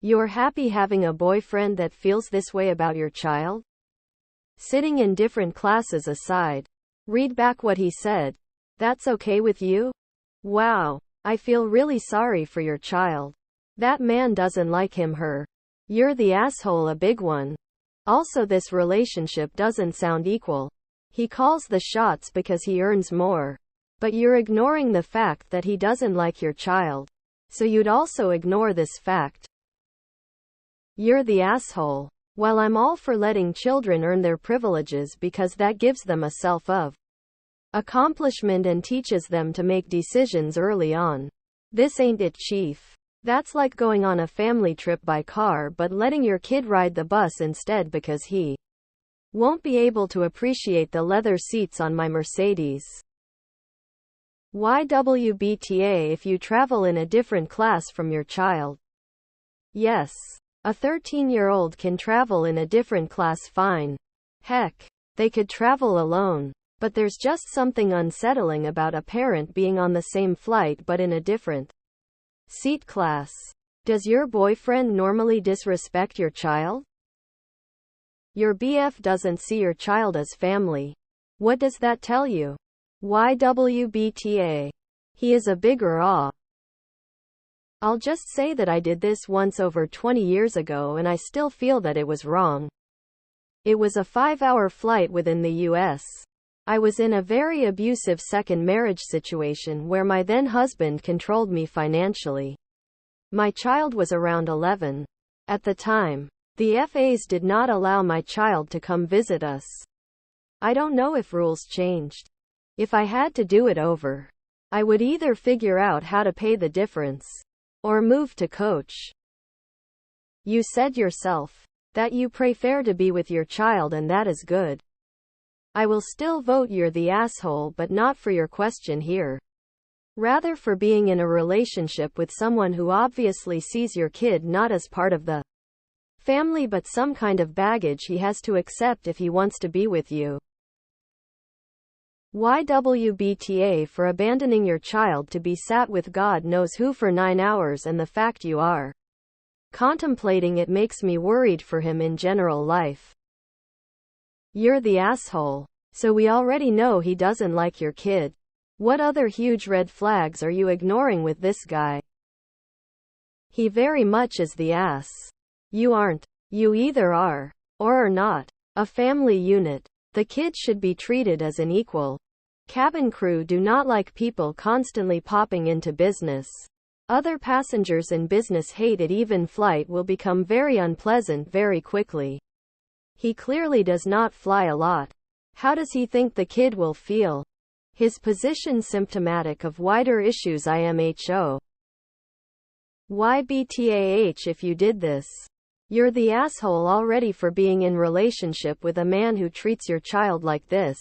You're happy having a boyfriend that feels this way about your child? Sitting in different classes aside. Read back what he said. That's okay with you? Wow. I feel really sorry for your child. That man doesn't like him/her. You're the asshole, a big one. Also, this relationship doesn't sound equal. He calls the shots because he earns more. But you're ignoring the fact that he doesn't like your child. So you'd also ignore this fact. You're the asshole. While I'm all for letting children earn their privileges because that gives them a self of accomplishment and teaches them to make decisions early on. This ain't it, chief. That's like going on a family trip by car but letting your kid ride the bus instead because he won't be able to appreciate the leather seats on my Mercedes. YWBTA if you travel in a different class from your child. Yes. A 13-year-old can travel in a different class fine. Heck, they could travel alone. But there's just something unsettling about a parent being on the same flight but in a different seat class. Does your boyfriend normally disrespect your child? Your BF doesn't see your child as family. What does that tell you? YWBTA. He is a bigger awe. I'll just say that I did this once over 20 years ago and I still feel that it was wrong. It was a 5-hour flight within the US. I was in a very abusive second marriage situation where my then husband controlled me financially. My child was around 11. At the time, the FAs did not allow my child to come visit us. I don't know if rules changed. If I had to do it over, I would either figure out how to pay the difference or move to coach. You said yourself that you prefer to be with your child, and that is good. I will still vote you're the asshole, but not for your question here. Rather for being in a relationship with someone who obviously sees your kid not as part of the family but some kind of baggage he has to accept if he wants to be with you. YWBTA for abandoning your child to be sat with God knows who for 9 hours, and the fact you are contemplating it makes me worried for him in general life. You're the asshole. So we already know he doesn't like your kid. What other huge red flags are you ignoring with this guy? He very much is the ass. You aren't. You either are, or are not, a family unit. The kid should be treated as an equal. Cabin crew do not like people constantly popping into business. Other passengers in business hate it. Even flight will become very unpleasant very quickly. He clearly does not fly a lot. How does he think the kid will feel? His position symptomatic of wider issues. IMHO. YBTAH if you did this. You're the asshole already for being in relationship with a man who treats your child like this.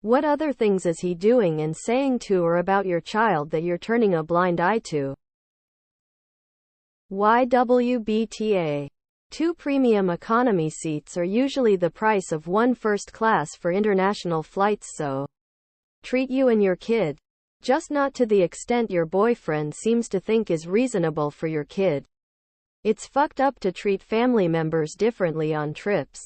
What other things is he doing and saying to or about your child that you're turning a blind eye to? YWBTA. 2 premium economy seats are usually the price of 1 first class for international flights, so treat you and your kid. Just not to the extent your boyfriend seems to think is reasonable for your kid. It's fucked up to treat family members differently on trips.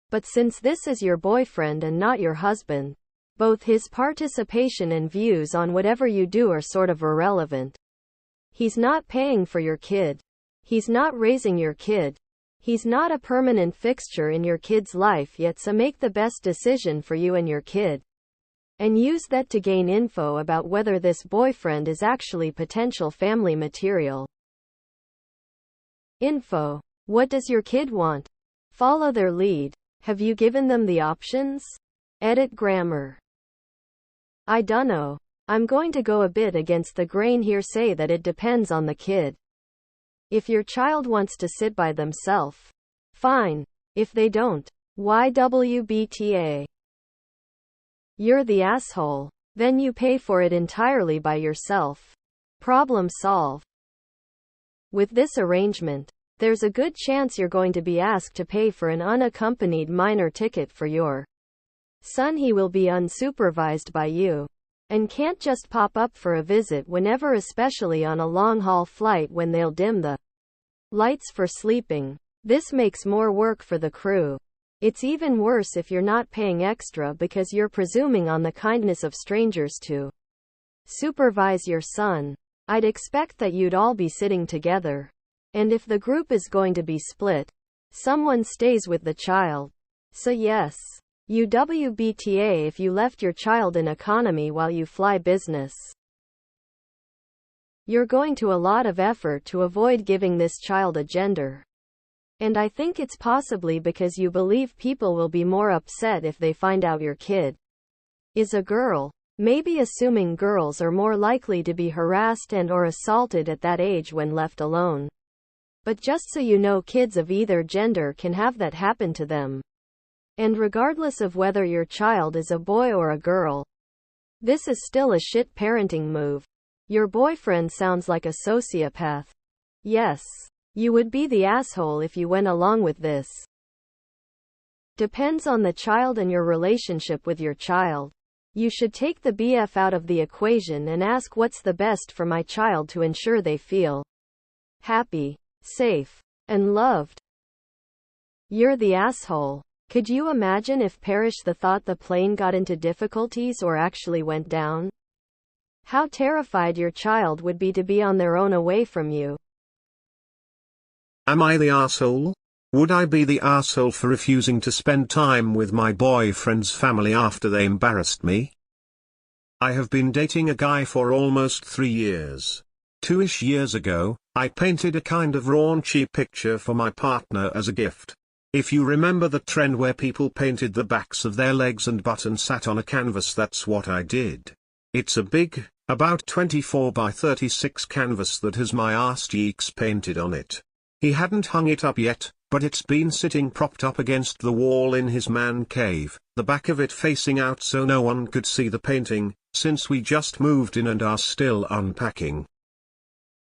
But since this is your boyfriend and not your husband, both his participation and views on whatever you do are sort of irrelevant. He's not paying for your kid. He's not raising your kid. He's not a permanent fixture in your kid's life yet, so make the best decision for you and your kid. And use that to gain info about whether this boyfriend is actually potential family material. Info. What does your kid want? Follow their lead. Have you given them the options? Edit grammar. I dunno. I'm going to go a bit against the grain here, say that it depends on the kid. If your child wants to sit by themselves, fine. If they don't, YWBTA. You're the asshole. Then you pay for it entirely by yourself. Problem solved. With this arrangement, there's a good chance you're going to be asked to pay for an unaccompanied minor ticket for your son. He will be unsupervised by you and can't just pop up for a visit whenever, especially on a long-haul flight when they'll dim the lights for sleeping. This makes more work for the crew. It's even worse if you're not paying extra because you're presuming on the kindness of strangers to supervise your son. I'd expect that you'd all be sitting together. And if the group is going to be split, someone stays with the child. So yes, UWBTA if you left your child in economy while you fly business. You're going to a lot of effort to avoid giving this child a gender. And I think it's possibly because you believe people will be more upset if they find out your kid is a girl. Maybe assuming girls are more likely to be harassed and or assaulted at that age when left alone. But just so you know, kids of either gender can have that happen to them. And regardless of whether your child is a boy or a girl, this is still a shit parenting move. Your boyfriend sounds like a sociopath. Yes, you would be the asshole if you went along with this. Depends on the child and your relationship with your child. You should take the BF out of the equation and ask what's the best for my child to ensure they feel happy, safe, and loved. You're the asshole. Could you imagine if perish the thought the plane got into difficulties or actually went down? How terrified your child would be to be on their own away from you. Am I the arsehole? Would I be the arsehole for refusing to spend time with my boyfriend's family after they embarrassed me? I have been dating a guy for almost 3 years. 2-ish years ago, I painted a kind of raunchy picture for my partner as a gift. If you remember the trend where people painted the backs of their legs and butt and sat on a canvas, that's what I did. It's a big, about 24 by 36 canvas that has my arse cheeks painted on it. He hadn't hung it up yet, but it's been sitting propped up against the wall in his man cave, the back of it facing out so no one could see the painting, since we just moved in and are still unpacking.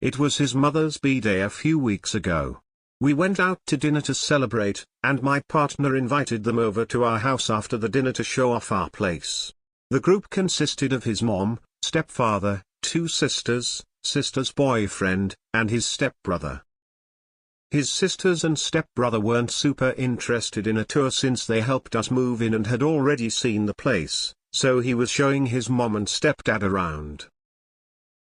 It was his mother's b-day a few weeks ago. We went out to dinner to celebrate, and my partner invited them over to our house after the dinner to show off our place. The group consisted of his mom, stepfather, 2 sisters, sister's boyfriend, and his stepbrother. His sisters and stepbrother weren't super interested in a tour since they helped us move in and had already seen the place, so he was showing his mom and stepdad around.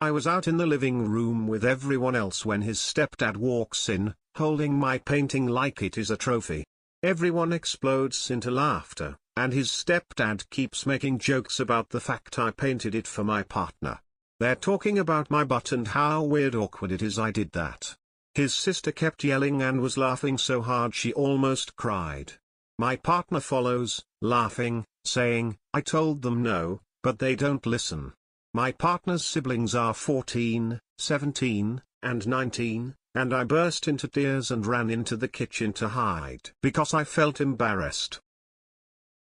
I was out in the living room with everyone else when his stepdad walks in, holding my painting like it is a trophy. Everyone explodes into laughter, and his stepdad keeps making jokes about the fact I painted it for my partner. They're talking about my butt and how weird awkward it is I did that. His sister kept yelling and was laughing so hard she almost cried. My partner follows, laughing, saying, I told them no, but they don't listen. My partner's siblings are 14, 17, and 19, and I burst into tears and ran into the kitchen to hide because I felt embarrassed.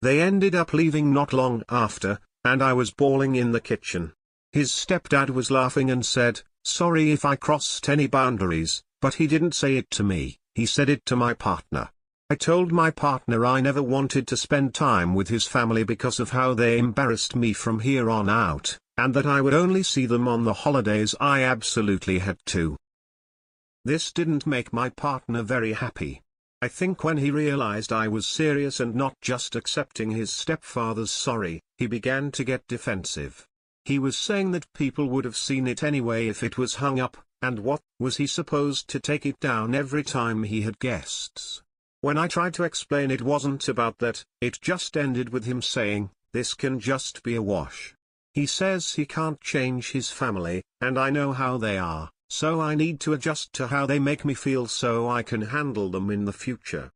They ended up leaving not long after, and I was bawling in the kitchen. His stepdad was laughing and said, sorry if I crossed any boundaries, but he didn't say it to me, he said it to my partner. I told my partner I never wanted to spend time with his family because of how they embarrassed me from here on out, and that I would only see them on the holidays I absolutely had to. This didn't make my partner very happy. I think when he realized I was serious and not just accepting his stepfather's sorry, he began to get defensive. He was saying that people would have seen it anyway if it was hung up, and what was he supposed to take it down every time he had guests? When I tried to explain it wasn't about that, it just ended with him saying, this can just be a wash. He says he can't change his family, and I know how they are, so I need to adjust to how they make me feel so I can handle them in the future.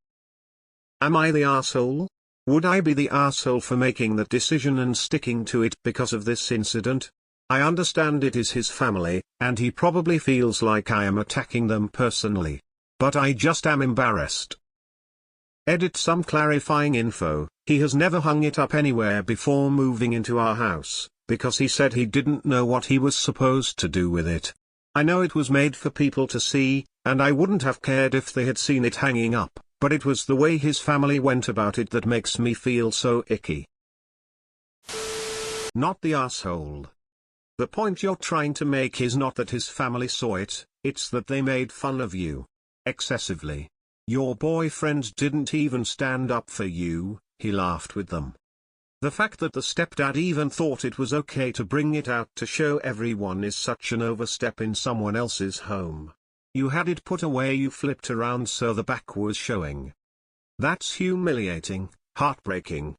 Am I the arsehole? Would I be the arsehole for making that decision and sticking to it because of this incident? I understand it is his family, and he probably feels like I am attacking them personally. But I just am embarrassed. Edit some clarifying info. He has never hung it up anywhere before moving into our house, because he said he didn't know what he was supposed to do with it. I know it was made for people to see, and I wouldn't have cared if they had seen it hanging up, but it was the way his family went about it that makes me feel so icky. Not the asshole. The point you're trying to make is not that his family saw it, it's that they made fun of you. Excessively. Your boyfriend didn't even stand up for you, he laughed with them. The fact that the stepdad even thought it was okay to bring it out to show everyone is such an overstep in someone else's home. You had it put away, you flipped around so the back was showing. That's humiliating, heartbreaking.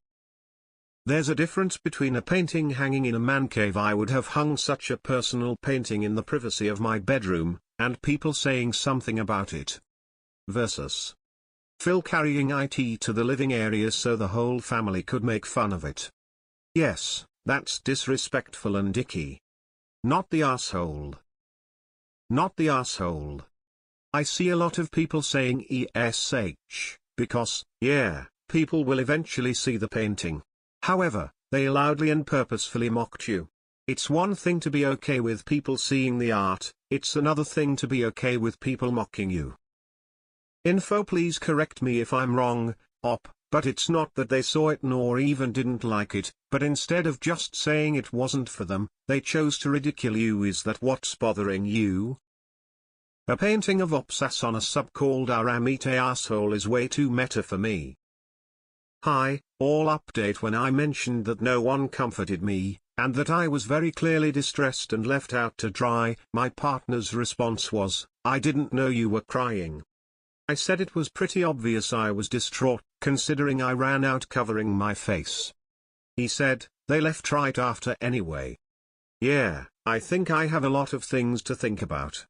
There's a difference between a painting hanging in a man cave. I would have hung such a personal painting in the privacy of my bedroom, and people saying something about it. Versus Phil carrying it to the living area so the whole family could make fun of it. Yes, that's disrespectful and icky. Not the asshole. Not the asshole. I see a lot of people saying ESH, because, yeah, people will eventually see the painting. However, they loudly and purposefully mocked you. It's one thing to be okay with people seeing the art, it's another thing to be okay with people mocking you. Info, please correct me if I'm wrong, op, but it's not that they saw it nor even didn't like it, but instead of just saying it wasn't for them, they chose to ridicule you. Is that what's bothering you? A painting of Opsas on a sub called AITA asshole is way too meta for me. Hi, all update. When I mentioned that no one comforted me, and that I was very clearly distressed and left out to dry, my partner's response was, I didn't know you were crying. I said it was pretty obvious I was distraught, considering I ran out covering my face. He said, they left right after anyway. Yeah, I think I have a lot of things to think about.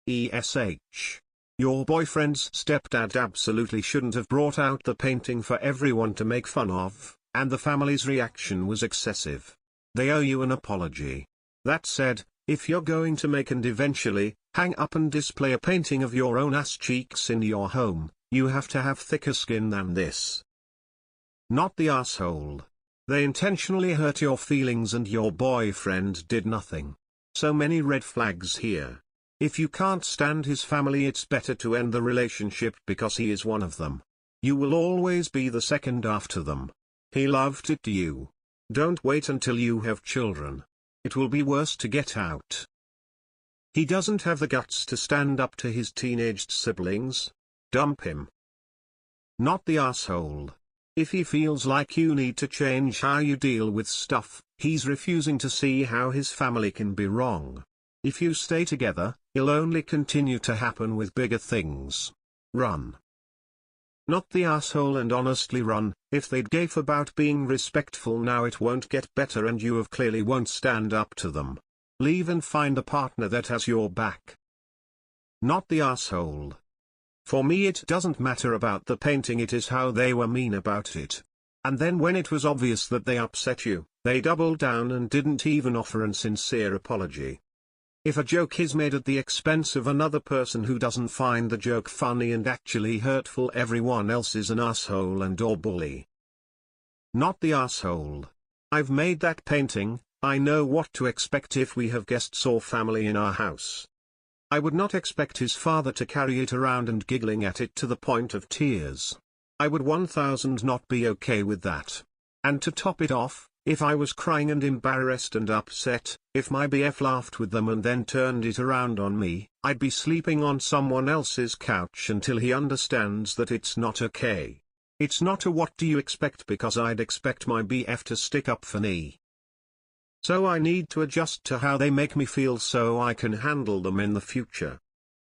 ESH. Your boyfriend's stepdad absolutely shouldn't have brought out the painting for everyone to make fun of, and the family's reaction was excessive. They owe you an apology. That said, if you're going to make and eventually hang up and display a painting of your own ass cheeks in your home, you have to have thicker skin than this. Not the asshole. They intentionally hurt your feelings and your boyfriend did nothing. So many red flags here. If you can't stand his family, it's better to end the relationship because he is one of them. You will always be the second after them. He loved it to you. Don't wait until you have children. It will be worse to get out. He doesn't have the guts to stand up to his teenaged siblings. Dump him. Not the asshole. If he feels like you need to change how you deal with stuff, he's refusing to see how his family can be wrong. If you stay together, it'll only continue to happen with bigger things. Run. Not the asshole, and honestly run. If they'd gafe about being respectful now, it won't get better and you clearly won't stand up to them. Leave and find a partner that has your back. Not the asshole. For me it doesn't matter about the painting, it is how they were mean about it. And then when it was obvious that they upset you, they doubled down and didn't even offer a sincere apology. If a joke is made at the expense of another person who doesn't find the joke funny and actually hurtful, everyone else is an asshole and or bully. Not the asshole. I've made that painting, I know what to expect if we have guests or family in our house. I would not expect his father to carry it around and giggling at it to the point of tears. I would 1000 not be okay with that. And to top it off, if I was crying and embarrassed and upset, if my BF laughed with them and then turned it around on me, I'd be sleeping on someone else's couch until he understands that it's not okay. It's not a what do you expect, because I'd expect my BF to stick up for me. So I need to adjust to how they make me feel so I can handle them in the future.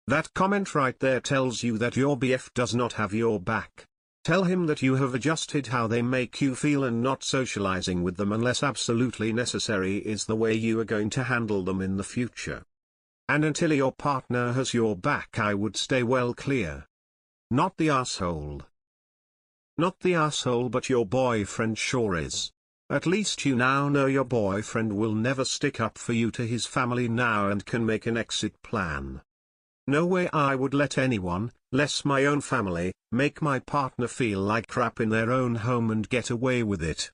That comment right there tells you that your BF does not have your back. Tell him that you have adjusted how they make you feel and not socializing with them unless absolutely necessary is the way you are going to handle them in the future. And until your partner has your back, I would stay well clear. Not the asshole. Not the asshole, but your boyfriend sure is. At least you now know your boyfriend will never stick up for you to his family now and can make an exit plan. No way I would let anyone, less my own family, make my partner feel like crap in their own home and get away with it.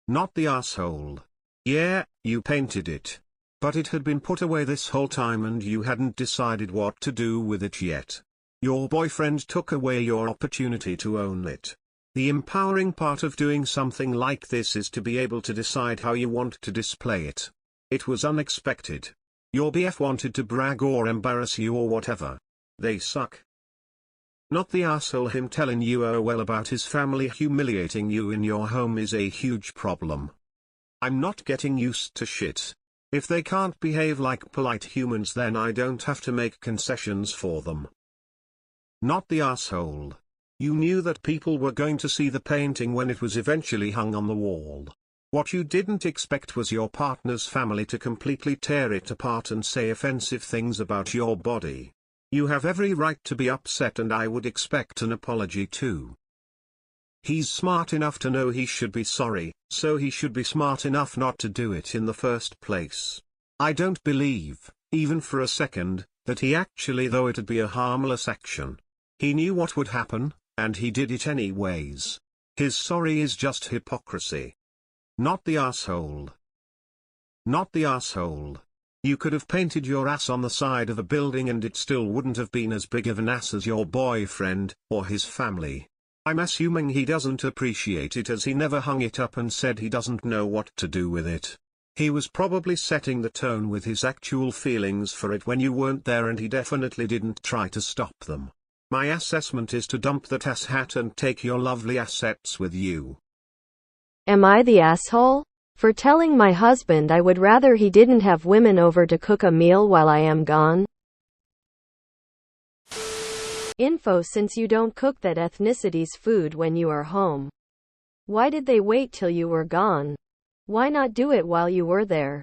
Not the asshole. Yeah, you painted it. But it had been put away this whole time and you hadn't decided what to do with it yet. Your boyfriend took away your opportunity to own it. The empowering part of doing something like this is to be able to decide how you want to display it. It was unexpected. Your BF wanted to brag or embarrass you or whatever. They suck. Not the asshole. Him telling you oh well about his family humiliating you in your home is a huge problem. I'm not getting used to shit. If they can't behave like polite humans, then I don't have to make concessions for them. Not the asshole. You knew that people were going to see the painting when it was eventually hung on the wall. What you didn't expect was your partner's family to completely tear it apart and say offensive things about your body. You have every right to be upset, and I would expect an apology too. He's smart enough to know he should be sorry, so he should be smart enough not to do it in the first place. I don't believe, even for a second, that he actually thought it'd be a harmless action. He knew what would happen, and he did it anyways. His sorry is just hypocrisy. Not the asshole. Not the asshole. You could have painted your ass on the side of a building and it still wouldn't have been as big of an ass as your boyfriend, or his family. I'm assuming he doesn't appreciate it as he never hung it up and said he doesn't know what to do with it. He was probably setting the tone with his actual feelings for it when you weren't there, and he definitely didn't try to stop them. My assessment is to dump that ass hat and take your lovely assets with you. Am I the asshole? For telling my husband I would rather he didn't have women over to cook a meal while I am gone? Info: since you don't cook that ethnicity's food when you are home, why did they wait till you were gone? Why not do it while you were there?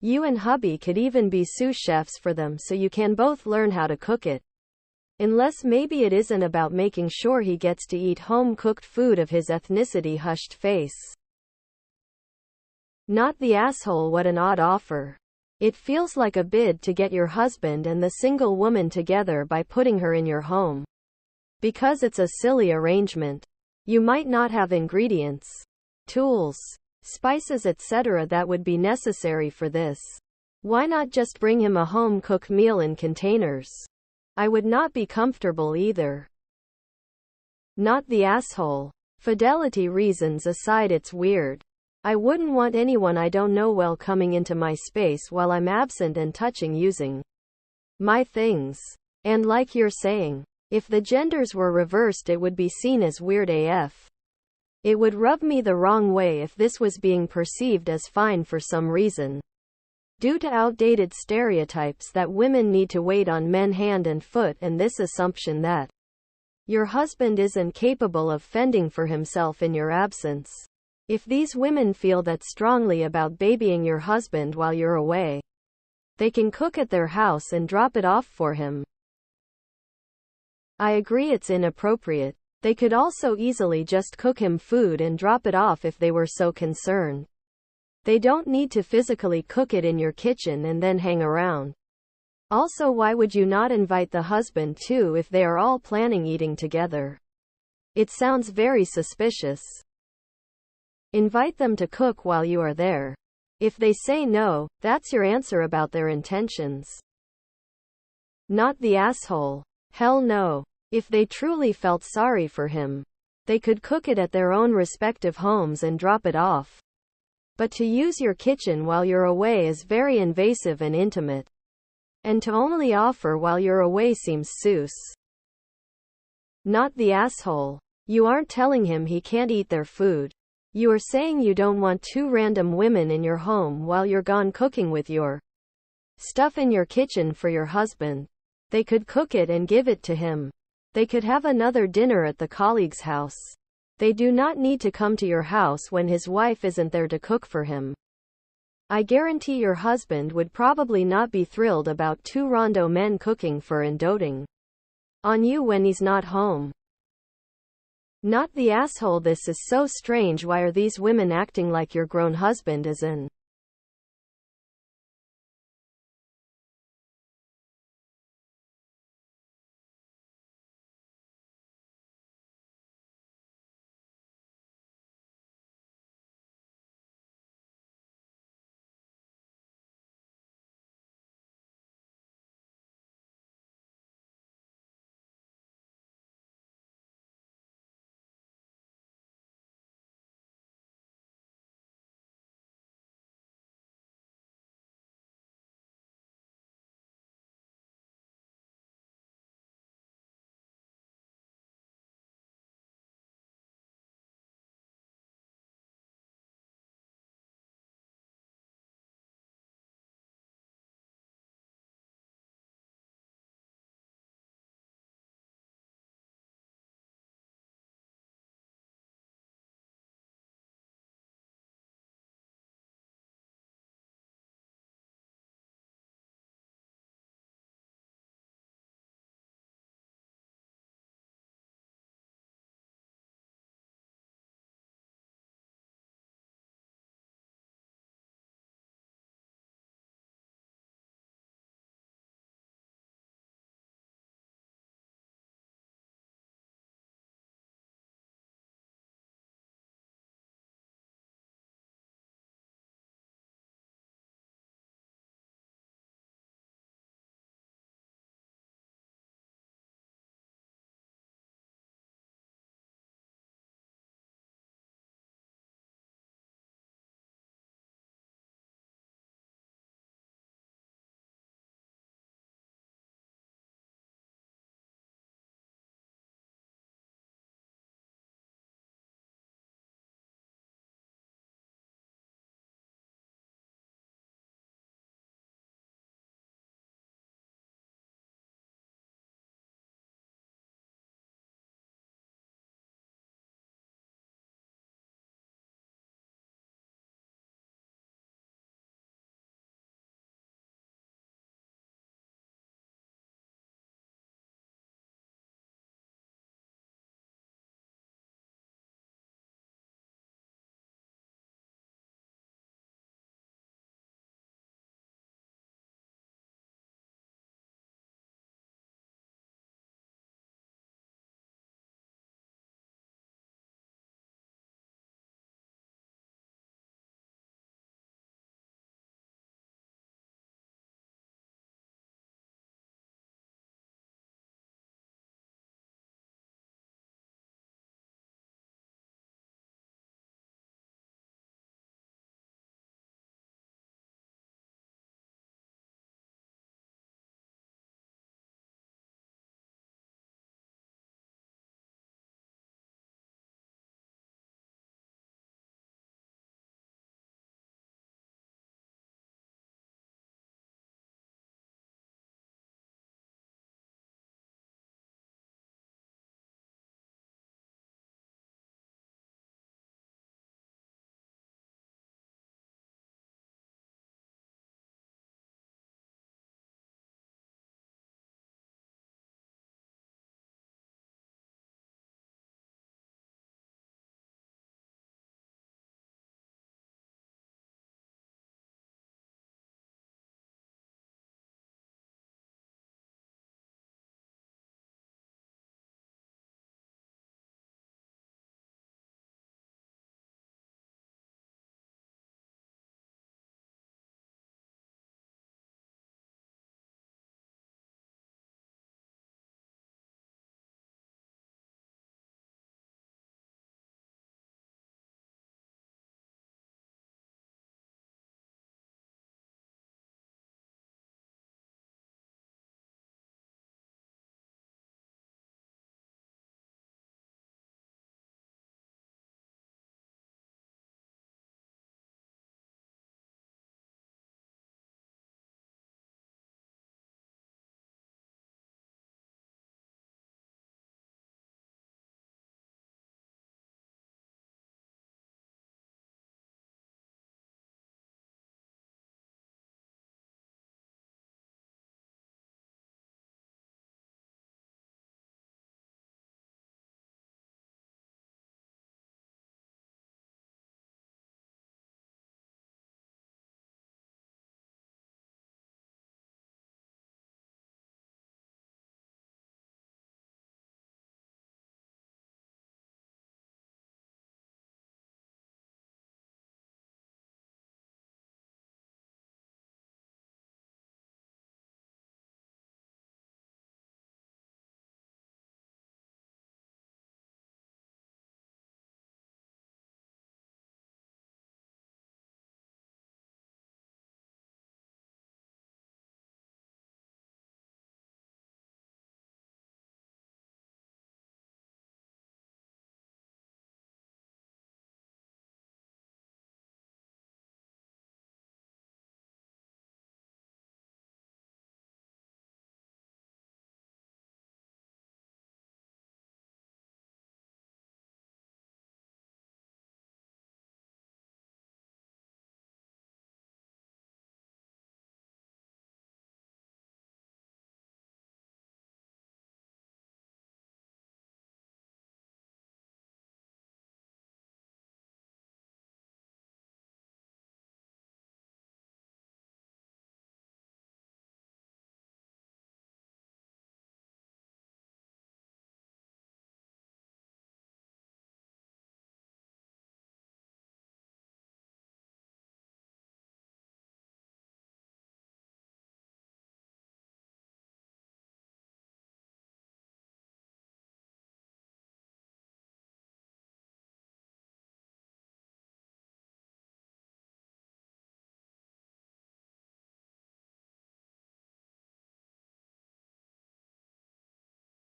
You and hubby could even be sous chefs for them so you can both learn how to cook it. Unless maybe it isn't about making sure he gets to eat home-cooked food of his ethnicity. Hushed face. Not the asshole. What an odd offer. It feels like a bid to get your husband and the single woman together by putting her in your home. Because it's a silly arrangement. You might not have ingredients, tools, spices, etc. that would be necessary for this. Why not just bring him a home-cooked meal in containers? I would not be comfortable either. Not the asshole. Fidelity reasons aside, it's weird. I wouldn't want anyone I don't know well coming into my space while I'm absent and touching using my things. And like you're saying, if the genders were reversed, it would be seen as weird AF. It would rub me the wrong way if this was being perceived as fine for some reason. Due to outdated stereotypes that women need to wait on men hand and foot, and this assumption that your husband isn't capable of fending for himself in your absence. If these women feel that strongly about babying your husband while you're away, they can cook at their house and drop it off for him. I agree it's inappropriate. They could also easily just cook him food and drop it off if they were so concerned. They don't need to physically cook it in your kitchen and then hang around. Also, why would you not invite the husband too if they are all planning eating together? It sounds very suspicious. Invite them to cook while you are there. If they say no, that's your answer about their intentions. Not the asshole. Hell no. If they truly felt sorry for him, they could cook it at their own respective homes and drop it off. But to use your kitchen while you're away is very invasive and intimate. And to only offer while you're away seems sus. Not the asshole. You aren't telling him he can't eat their food. You are saying you don't want two random women in your home while you're gone cooking with your stuff in your kitchen for your husband. They could cook it and give it to him. They could have another dinner at the colleague's house. They do not need to come to your house when his wife isn't there to cook for him. I guarantee your husband would probably not be thrilled about two rondo men cooking for and doting on you when he's not home. Not the asshole. This is so strange. Why are these women acting like your grown husband is an